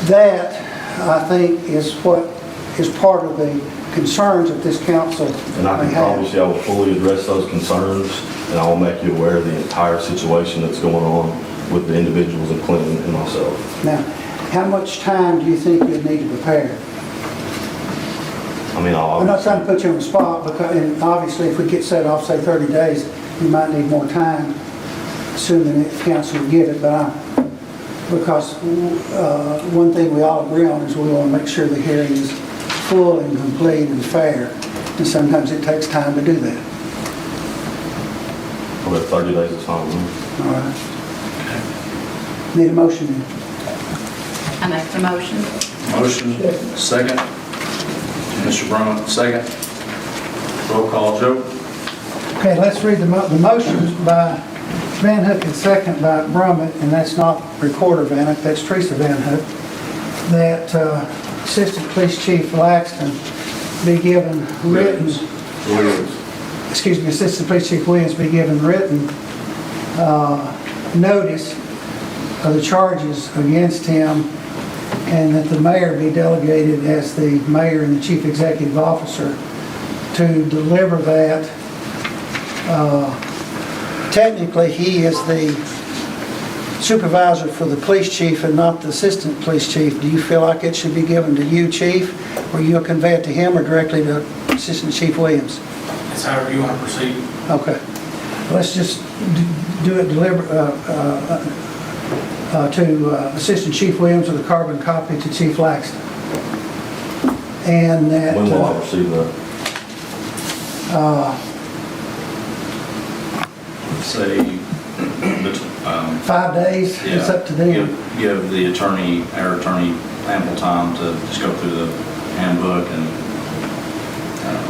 that I think is what is part of the concerns that this council And I may can have. promise you I will fully address those concerns, and I will make you aware of the entire situation that's going on with the individuals in Clinton and myself. Now, how much time do you think you'd need to prepare? I mean, I'm not trying to put you on the spot, because, and obviously if we get set off, say 30 days, you might need more time, assuming that council will give it, because one thing we all agree on is we want to make sure the hearing is full and complete and fair, and sometimes it takes time to do that. About 30 days is fine with me. All right. Need a motion then? I make the motion. Motion, second. Mr. Brummett, second. Roll call, Joe. Okay, let's read the motions by Van Hook and second by Brummett, and that's not Recorder Van Hook, that's Teresa Van Hook, that Assistant Police Chief Laxton be given written, excuse me, Assistant Police Chief Williams be given written notice of the charges against him, and that the mayor be delegated as the mayor and the chief executive officer to deliver that. Technically, he is the supervisor for the police chief and not the assistant police chief. Do you feel like it should be given to you, chief, or you'll convey it to him, or directly to Assistant Chief Williams? It's however you want to proceed. Okay. Let's just do it to Assistant Chief Williams with a carbon copy to Chief Laxton. And that... When will I receive that? Say, 5 days, it's up to them. Give the attorney, our attorney, ample time to just go through the handbook and.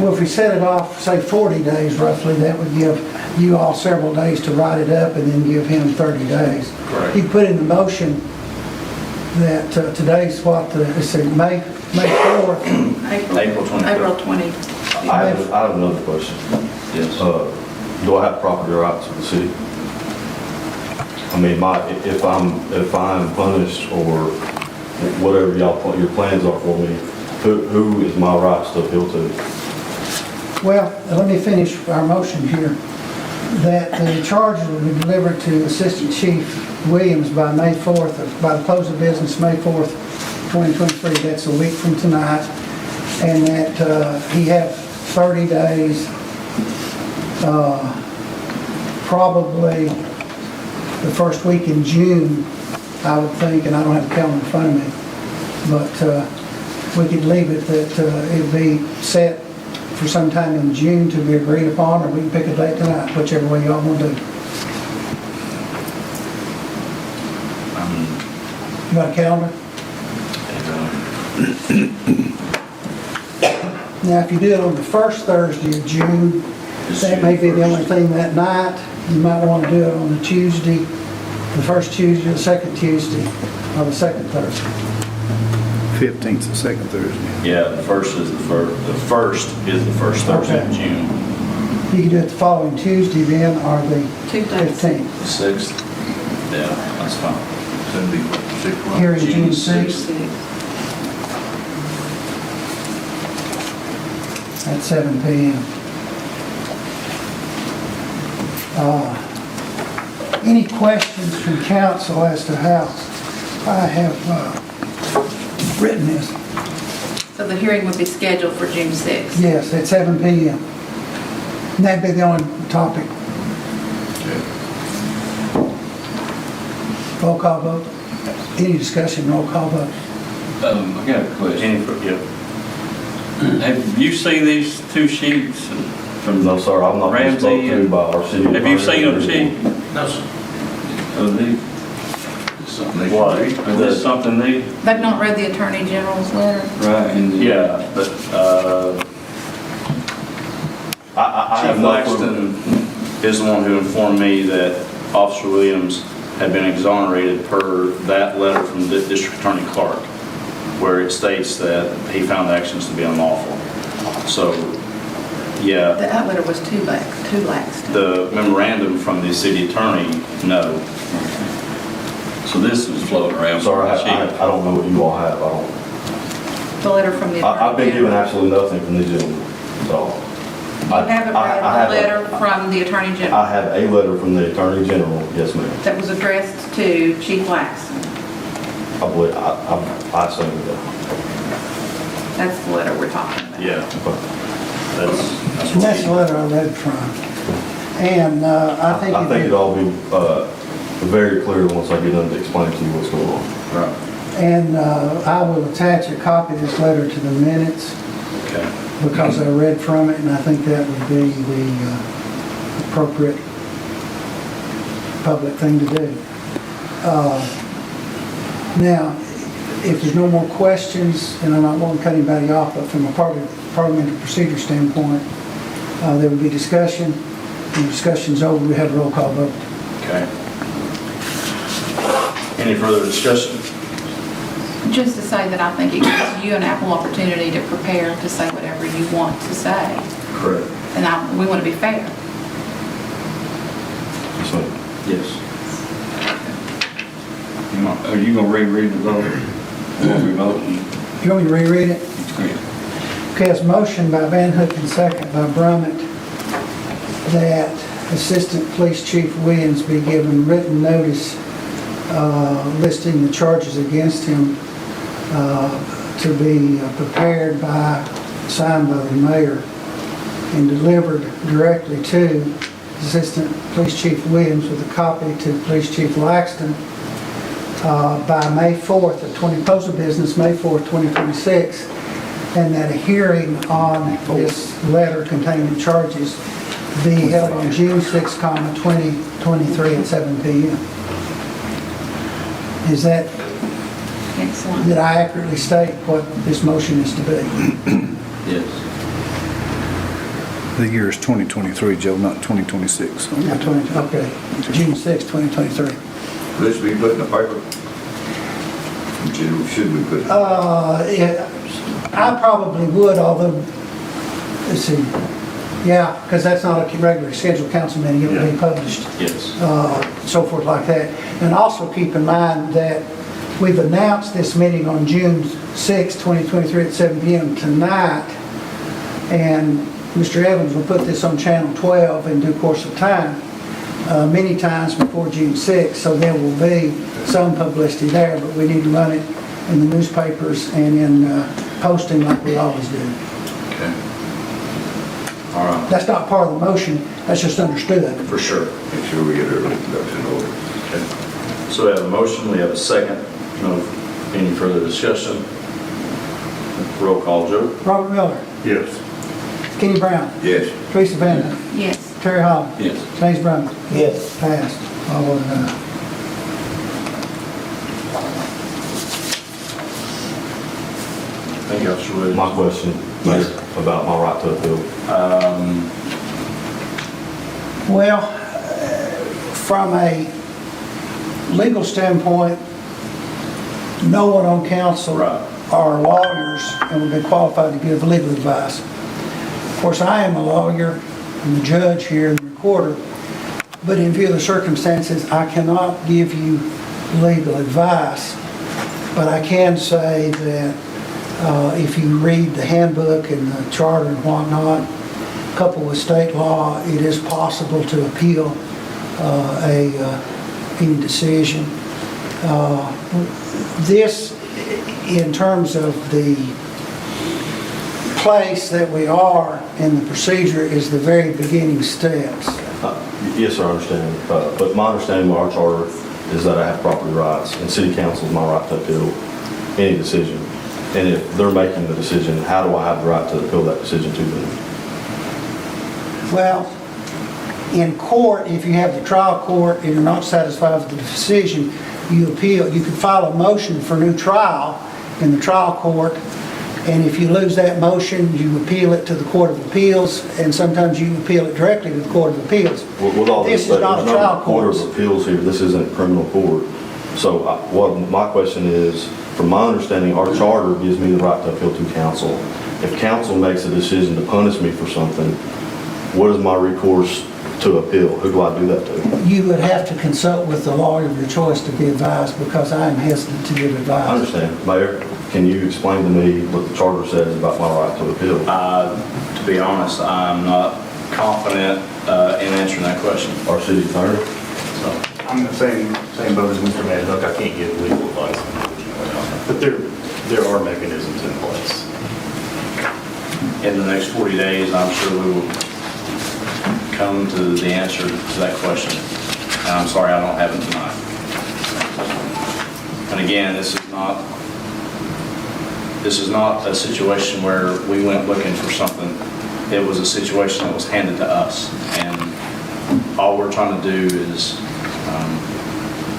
Well, if we set it off, say 40 days roughly, that would give you all several days to write it up and then give him 30 days. Correct. You put in the motion that today's what, let's see, May 4th. April 23rd. April 20. I have another question. Yes. Do I have property rights of the city? I mean, if I'm punished or whatever your plans are for me, who is my rights to appeal to? Well, let me finish our motion here. That the charges will be delivered to Assistant Chief Williams by May 4th, or by the close of business, May 4th, 2023. That's a week from tonight. And that he has 30 days, probably the first week in June, I would think, and I don't have the calendar in front of me, but we could leave it that it'd be set for some time in June to be agreed upon, or we can pick a date tonight, whichever way y'all want to do. You got a calendar? Now, if you do it on the first Thursday of June, that may be the only thing that night. You might want to do it on the Tuesday, the first Tuesday, the second Tuesday, or the second Thursday. 15th is the second Thursday. Yeah, the first is the first Thursday of June. You can do it the following Tuesday then, or the 15th. The 6th. Yeah, that's fine. Here in June 6th. At 7 p.m. Any questions from council as to how I have written this? So the hearing would be scheduled for June 6th? Yes, at 7 p.m. And that'd be the only topic. Roll call vote. Any discussion, roll call vote. I got a question. Have you seen these two sheets from No, sir, I'm not been spoken Ramsey? to by our city. Have you seen them, attorney. Chief? No, sir. What? Is this something new? They've not read the Attorney General's letter? Right. Yeah, but, I have Chief no Laxton is the one who informed me that Officer Williams had been exonerated per that letter from the District Attorney Clark, where it states that he found actions to be unlawful. So, yeah, That letter was too lax. the memorandum from the city attorney, no. So this was floating around. Sorry, I don't know what you all have. The letter from the Attorney I've been given General. absolutely nothing from these gentlemen, so. You haven't read the letter from the Attorney General I have a letter from the Attorney General, yes, ma'am. that was addressed to Chief Laxton. I believe, I assume that. That's the letter we're talking about. Yeah. And that's the letter I read from. And I think... I think it'll all be very clear once I get done to explain to you what's going on. Right. And I will attach a copy of this letter to the minutes, Okay. because I read from it, and I think that would be the appropriate public thing to do. Now, if there's no more questions, and I'm not going to cut anybody off, but from a parliamentary procedure standpoint, there will be discussion. When the discussion's over, we have a roll call vote. Okay. Any further discussion? Just to say that I think it gives you an ample opportunity to prepare to say whatever you want to say. Correct. And we want to be fair. So, Yes. Are you gonna reread the vote? Or we voting? You want me to reread it? Yeah. Okay, it's motion by Van Hook and second by Brummett that Assistant Police Chief Williams be given written notice listing the charges against him to be prepared by, signed by the mayor and delivered directly to Assistant Police Chief Williams with a copy to Police Chief Laxton by May 4th of close of business, May 4th, 2026, and that a hearing on this letter containing charges be held on June 6, 2023 at 7 p.m. Is that, Excellent. did I accurately state what this motion is to be? Yes. The year is 2023, Joe, not 2026. Yeah, okay, June 6, 2023. This be put in the paper? Should we put it? I probably would, although, let's see, yeah, because that's not a regular scheduled council meeting, it will be published. Yes. So forth like that. And also keep in mind that we've announced this meeting on June 6, 2023 at 7 p.m. tonight, and Mr. Evans will put this on Channel 12 in due course of time, many times before June 6, so there will be some publicity there, but we need to run it in the newspapers and in posting like we always do. Okay. All right. That's not part of the motion, that's just understood. For sure. Make sure we get our ducks in order. Okay. So we have a motion, we have a second. No, any further discussion? Roll call, Joe? Robert Miller, Yes. Kenny Brown, Yes. Teresa Van Hook, Yes. Terry Hall, Yes. James Brown. Yes. Passed. All voted aye. Thank you, Officer Williams. My question, Mayor, about my right to appeal. Well, from a legal standpoint, no one on council are lawyers and would be qualified to give legal advice. Of course, I am a lawyer, I'm the judge here and the recorder, but in view of the circumstances, I cannot give you legal advice. But I can say that if you read the handbook and the charter and whatnot, coupled with state law, it is possible to appeal any decision. This, in terms of the place that we are in the procedure, is the very beginning steps. Yes, sir, I understand. But my understanding of our charter is that I have property rights, and city council is my right to appeal any decision. And if they're making the decision, how do I have the right to appeal that decision to them? Well, in court, if you have the trial court and you're not satisfied with the decision, you appeal. You can file a motion for new trial in the trial court, and if you lose that motion, you appeal it to the Court of Appeals, and sometimes you appeal it directly to the Court of Appeals. With all This is respect, not a there's trial no Court court. of Appeals here. This isn't a criminal court. So what my question is, from my understanding, our charter gives me the right to appeal to council. If council makes a decision to punish me for something, what is my recourse to appeal? Who do I do that to? You would have to consult with the lawyer of your choice to be advised, because I am hesitant to give advice. I understand. Mayor, can you explain to me what the charter says about my right to appeal? To be honest, I'm not confident in answering that question. Our city attorney? I'm in the same boat as Mr. Van Hook. I can't give legal advice, unfortunately. But there are mechanisms in place. In the next 40 days, I'm sure we will come to the answer to that question. And I'm sorry I don't have it tonight. And again, this is not a situation where we went looking for something. It was a situation that was handed to us. And all we're trying to do is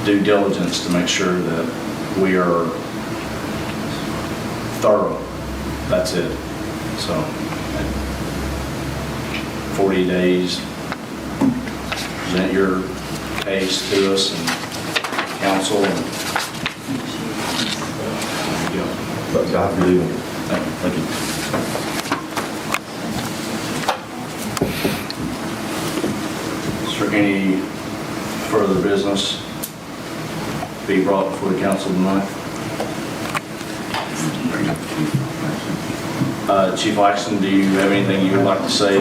due diligence to make sure that we are thorough. That's it. So 40 days, present your case to us and counsel, and there you go. But God believe me. Thank you. Is there any further business be brought before the council tonight? Chief Laxton, do you have anything you would like to say?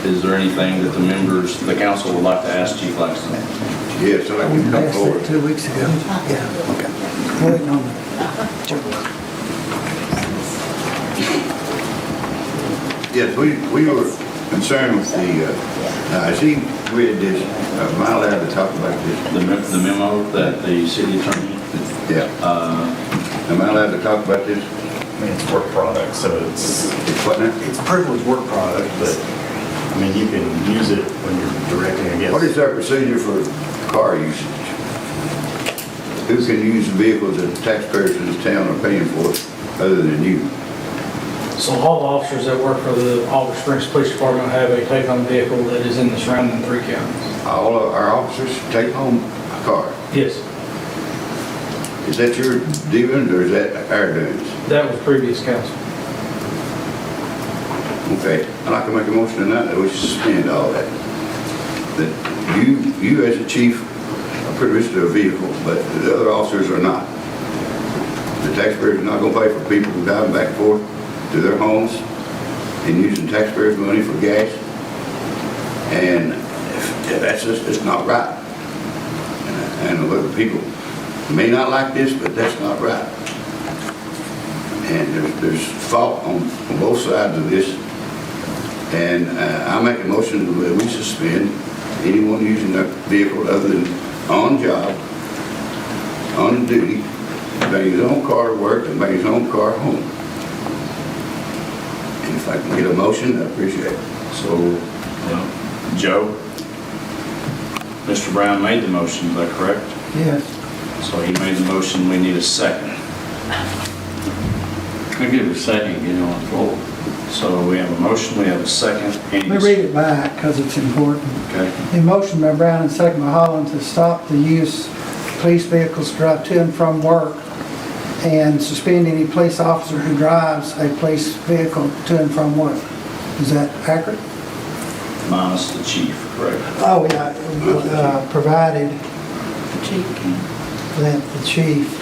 Is there anything that the council would like to ask Chief Laxton? Yes, so I We can come passed forward. that 2 weeks ago. Yeah, okay. Waiting on it. Yes, we were concerned with the, I see we had this, am I allowed to talk about this? The memo that the city attorney, Yeah. Am I allowed to talk about this? I mean, it's work product, so it's What now? a privileged work product, but, I mean, you can use it when you're directing against. What is our procedure for car usage? Who can use the vehicles that the taxpayers in this town are paying for other than you? So all the officers that work for the Oliver Springs Police Department have a take-home vehicle that is in the surrounding 3 counties. All of our officers take home a car. Yes, Is that your doing or is that our doing? that was previous council. Okay, I'd like to make a motion tonight that we suspend all that. That you as a chief are privileged to a vehicle, but the other officers are not. The taxpayers are not gonna pay for people driving back and forth to their homes and using taxpayers' money for gas. And that's just, it's not right. And other people may not like this, but that's not right. And there's fault on both sides of this. And I make a motion that we suspend anyone using their vehicle other than on job, on duty, bring his own car to work and bring his own car home. And if I can get a motion, I appreciate it. so, Joe, Mr. Brown made the motion, is that correct? Yes. So he made the motion, we need a second. I give it a second, get on the floor. So we have a motion, we have a second. Let me read it back because it's important. Okay. A motion by Brown and second by Holland to stop the use of police vehicles to drive to and from work and suspend any police officer who drives a police vehicle to and from work. Is that accurate? Minus the chief, correct? Oh, yeah, provided Chief can. that the chief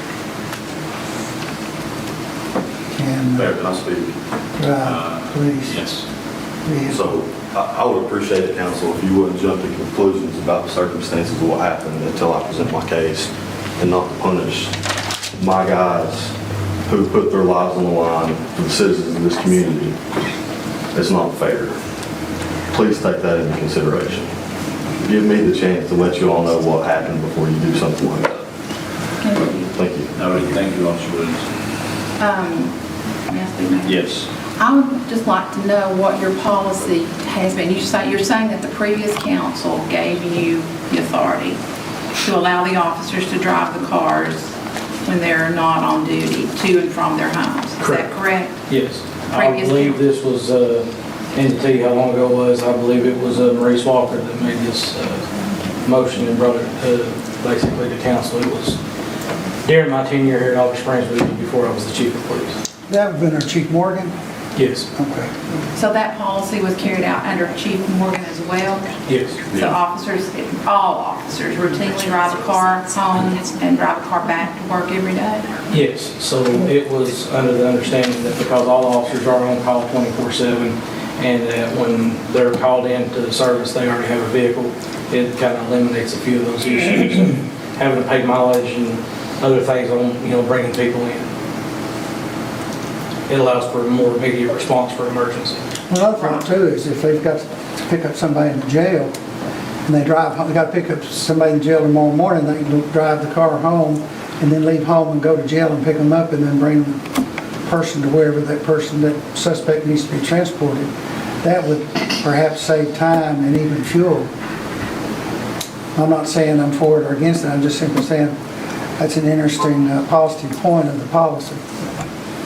can Mayor, can I speak? drive police Yes. vehicles. So I would appreciate it, council, if you wouldn't jump to conclusions about the circumstances of what happened until I present my case and not to punish my guys who put their lives on the line for the citizens of this community. It's not fair. Please take that into consideration. Give me the chance to let you all know what happened before you do something like that. Thank you. Thank you, Officer Williams. May I speak now? Yes. I would just like to know what your policy has been. You're saying that the previous council gave you the authority to allow the officers to drive the cars when they're not on duty to and from their homes. Is that correct? Yes. I Previous believe this was, and to tell you how long ago it was, I believe it was Maurice Walker that made this motion and brought it basically to council. It was during my tenure here at Oliver Springs before I was the chief of police. That would have been our Chief Morgan? Yes. Okay. So that policy was carried out under Chief Morgan as well? Yes. So officers, all officers routinely drive a car home and drive a car back to work every day? Yes, so it was under the understanding that because all officers are on call 24/7 and that when they're called into the service, they already have a vehicle, it kind of eliminates a few of those issues of having to pay mileage and other things on, bringing people in. It allows for a more immediate response for emergency. Another thing too is if they've got to pick up somebody in the jail and they drive home, they got to pick up somebody in jail tomorrow morning, they can drive the car home and then leave home and go to jail and pick them up and then bring the person to wherever that suspect needs to be transported. That would perhaps save time and even fuel. I'm not saying I'm for it or against it, I'm just simply saying that's an interesting positive point of the policy.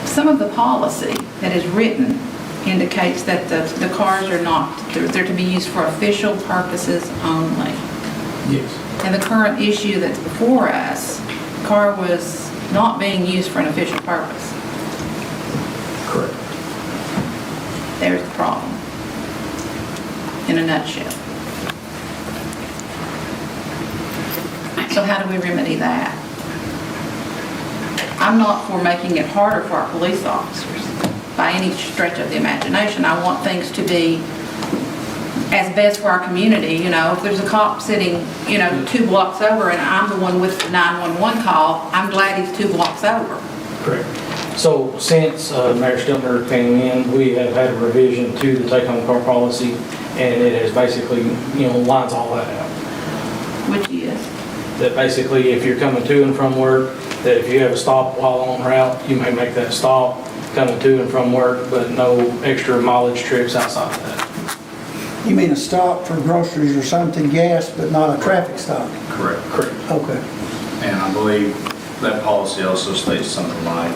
Some of the policy that is written indicates that the cars are not, they're to be used for official purposes only. Yes. And the current issue that's before us, the car was not being used for an official purpose. Correct. There's the problem, in a nutshell. So how do we remedy that? I'm not for making it harder for our police officers by any stretch of the imagination. I want things to be as best for our community. You know, if there's a cop sitting, 2 blocks over and I'm the one with the 911 call, I'm glad he's 2 blocks over. Correct. So since Mayor Stiltner came in, we have had a revision to the take-home car policy, and it has basically, lines all that out. Which is? That basically, if you're coming to and from work, that if you have a stop while en route, you may make that stop coming to and from work, but no extra mileage trips outside of that. You mean a stop for groceries or something, gas, but not a traffic stop? Correct. Okay. And I believe that policy also states something like,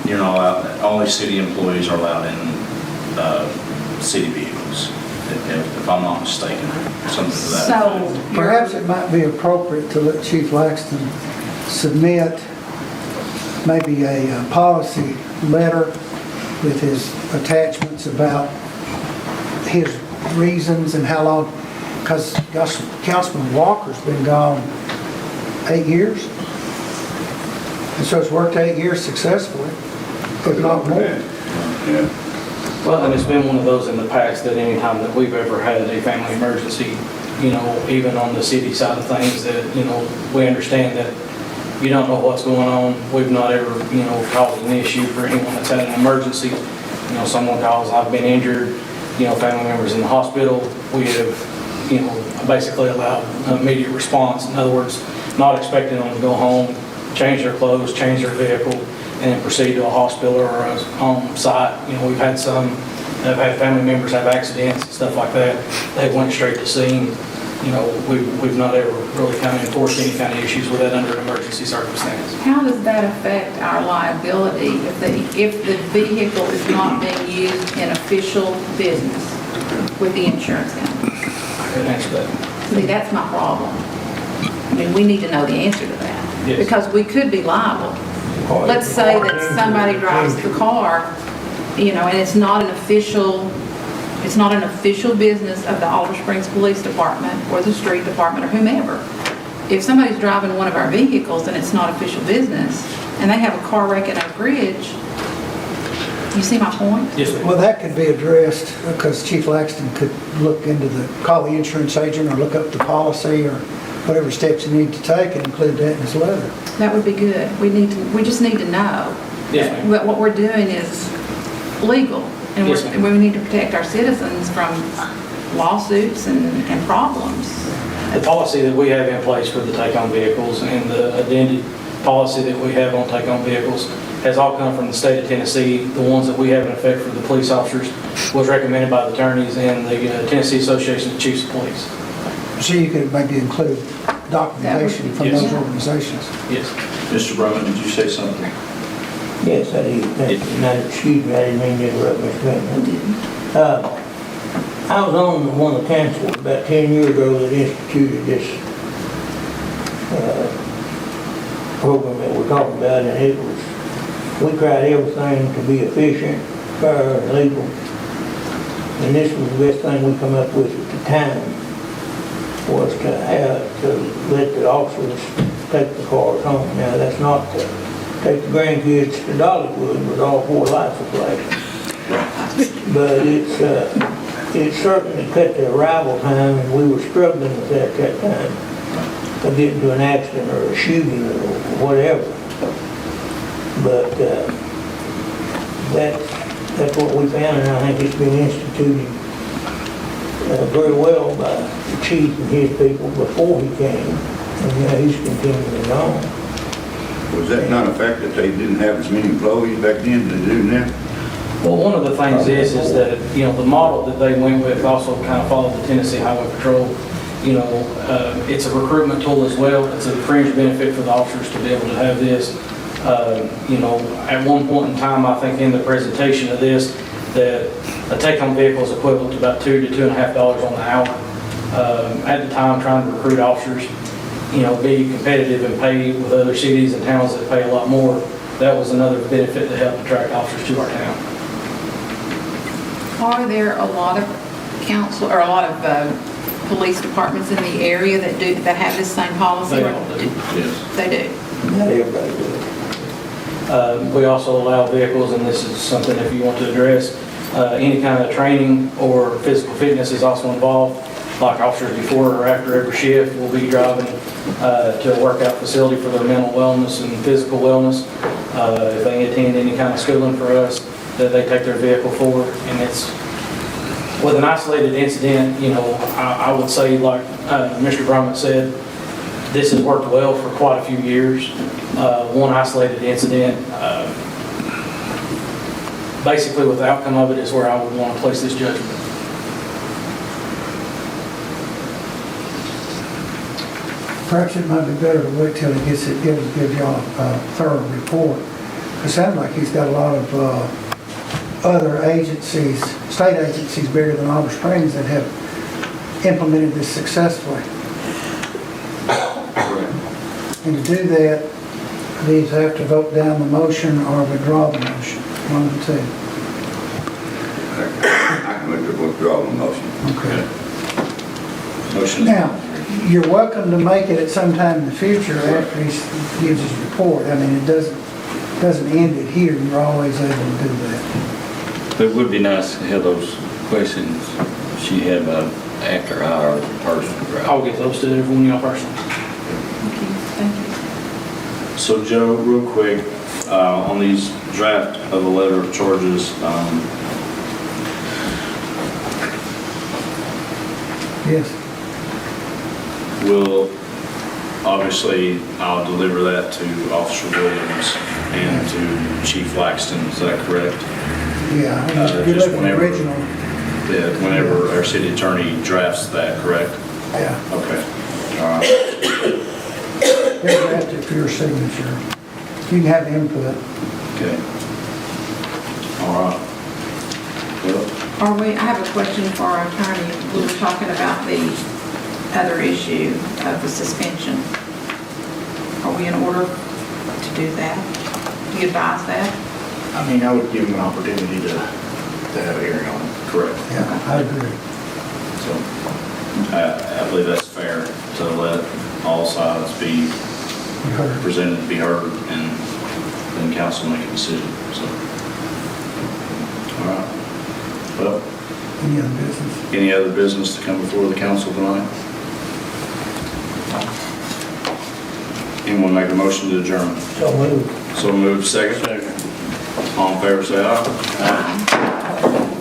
you're not allowed, only city employees are allowed in city vehicles, if I'm not mistaken, something to that. So, Perhaps it might be appropriate to let Chief Laxton submit maybe a policy letter with his attachments about his reasons and how long, because Councilman Walker's been gone 8 years. And so it's worked 8 years successfully, if not more. Well, and it's been one of those in the past that any time that we've ever had a family emergency, even on the city side of things, that, we understand that you don't know what's going on. We've not ever, caused an issue for anyone that's had an emergency. Someone calls, I've been injured, family members in the hospital. We have, basically allowed immediate response. In other words, not expecting them to go home, change their clothes, change their vehicle, and then proceed to a hospital or a home site. We've had some that have had family members have accidents and stuff like that. They went straight to scene. We've not ever really kind of enforced any kind of issues with that under an emergency circumstance. how does that affect our liability if the vehicle is not being used in official business with the insurance company? I couldn't answer that. See, that's my problem. I mean, we need to know the answer to that. Yes. Because we could be liable. Let's say that somebody drives the car, and it's not an official business of the Alder Springs Police Department or the street department or whomever. If somebody's driving one of our vehicles and it's not official business, and they have a car wreck at Oak Ridge, you see my point? Yes, ma'am. Well, that could be addressed because Chief Laxton could look into call the insurance agent or look up the policy or whatever steps you need to take and include that in his letter. That would be good. We just need to know. Yes, ma'am. That what we're doing is legal. And Yes, ma'am. we need to protect our citizens from lawsuits and problems. The policy that we have in place for the take-home vehicles and the addended policy that we have on take-home vehicles has all come from the state of Tennessee. The ones that we have in effect for the police officers was recommended by the attorneys and the Tennessee Association of Chiefs of Police. So you could maybe include documentation from Yes. those organizations. Yes. Mr. Brumman, did you say something? Yes, I did. Now, excuse me, I didn't mean to interrupt, Mr. Benton. I was on one of the councils about 10 years ago that instituted this program that we're talking about, and it was, we tried everything to be efficient, fair, and legal. And this was the best thing we come up with at the time, was to let the officers take the cars home. Now, that's not to take the grandkids to Dollywood with all 4 lights flashing. But it certainly cut the arrival time, and we were struggling with that at that time, of getting into an accident or a shooting or whatever. But that's what we found, and I think it's been instituted very well by the chief and his people before he came, and he's continuing on. Was that not a fact that they didn't have as many employees back then as they do now? Well, one of the things is that, the model that they went with also kind of followed the Tennessee Highway Patrol. It's a recruitment tool as well. It's a fringe benefit for the officers to be able to have this. At one point in time, I think in the presentation of this, that a take-home vehicle is equivalent to about $2 to $2.50 on the hour. At the time, trying to recruit officers, be competitive and pay with other cities and towns that pay a lot more. That was another benefit to help attract officers to our town. Are there a lot of police departments in the area that have this same policy? They all do. Yes. They do. Not everybody does. We also allow vehicles, and this is something if you want to address, any kind of training or physical fitness is also involved. Like officers before or after every shift will be driving to a workout facility for their mental wellness and physical wellness. If they attend any kind of schooling for us, that they take their vehicle forward. And it's, with an isolated incident, you know, I would say, like Mr. Brummett said, this has worked well for quite a few years. One isolated incident, basically with the outcome of it is where I would want to place this judgment. Perhaps it might be better to wait till he gives y'all a thorough report. It sounds like he's got a lot of other agencies, state agencies bigger than Auburn Springs that have implemented this successfully. And to do that, these have to vote down the motion or withdraw the motion, one of the two. I can withdraw the motion. Okay. Motion. Now, you're welcome to make it at some time in the future after he gives his report. I mean, it doesn't end it here. You're always able to do that. But it would be nice to have those questions she had about after hours in person. I'll get those to everyone y'all personally. Thank you. So Joe, real quick, on these draft of the letter of charges, Yes. will, obviously, I'll deliver that to Officer Williams and to Chief Laxton, is that correct? Yeah, you Just look at the whenever- original. Yeah, whenever our city attorney drafts that, correct? Yeah. Okay, all right, They'll draft it for your signature. You can have input. okay. All right. Well, I have a question for our attorney. We were talking about the other issue of the suspension. Are we in order to do that? Do you advise that? I mean, I would give them an opportunity to have a hearing on it. correct. Yeah, I agree. So I believe that's fair to let all sides be heard. presented, be heard, and then council make a decision, so. All right. Well, Any other business? any other business to come before the council tonight? Anyone make a motion to adjourn? So moved. So moved, second. All in favor, say aye. Aye.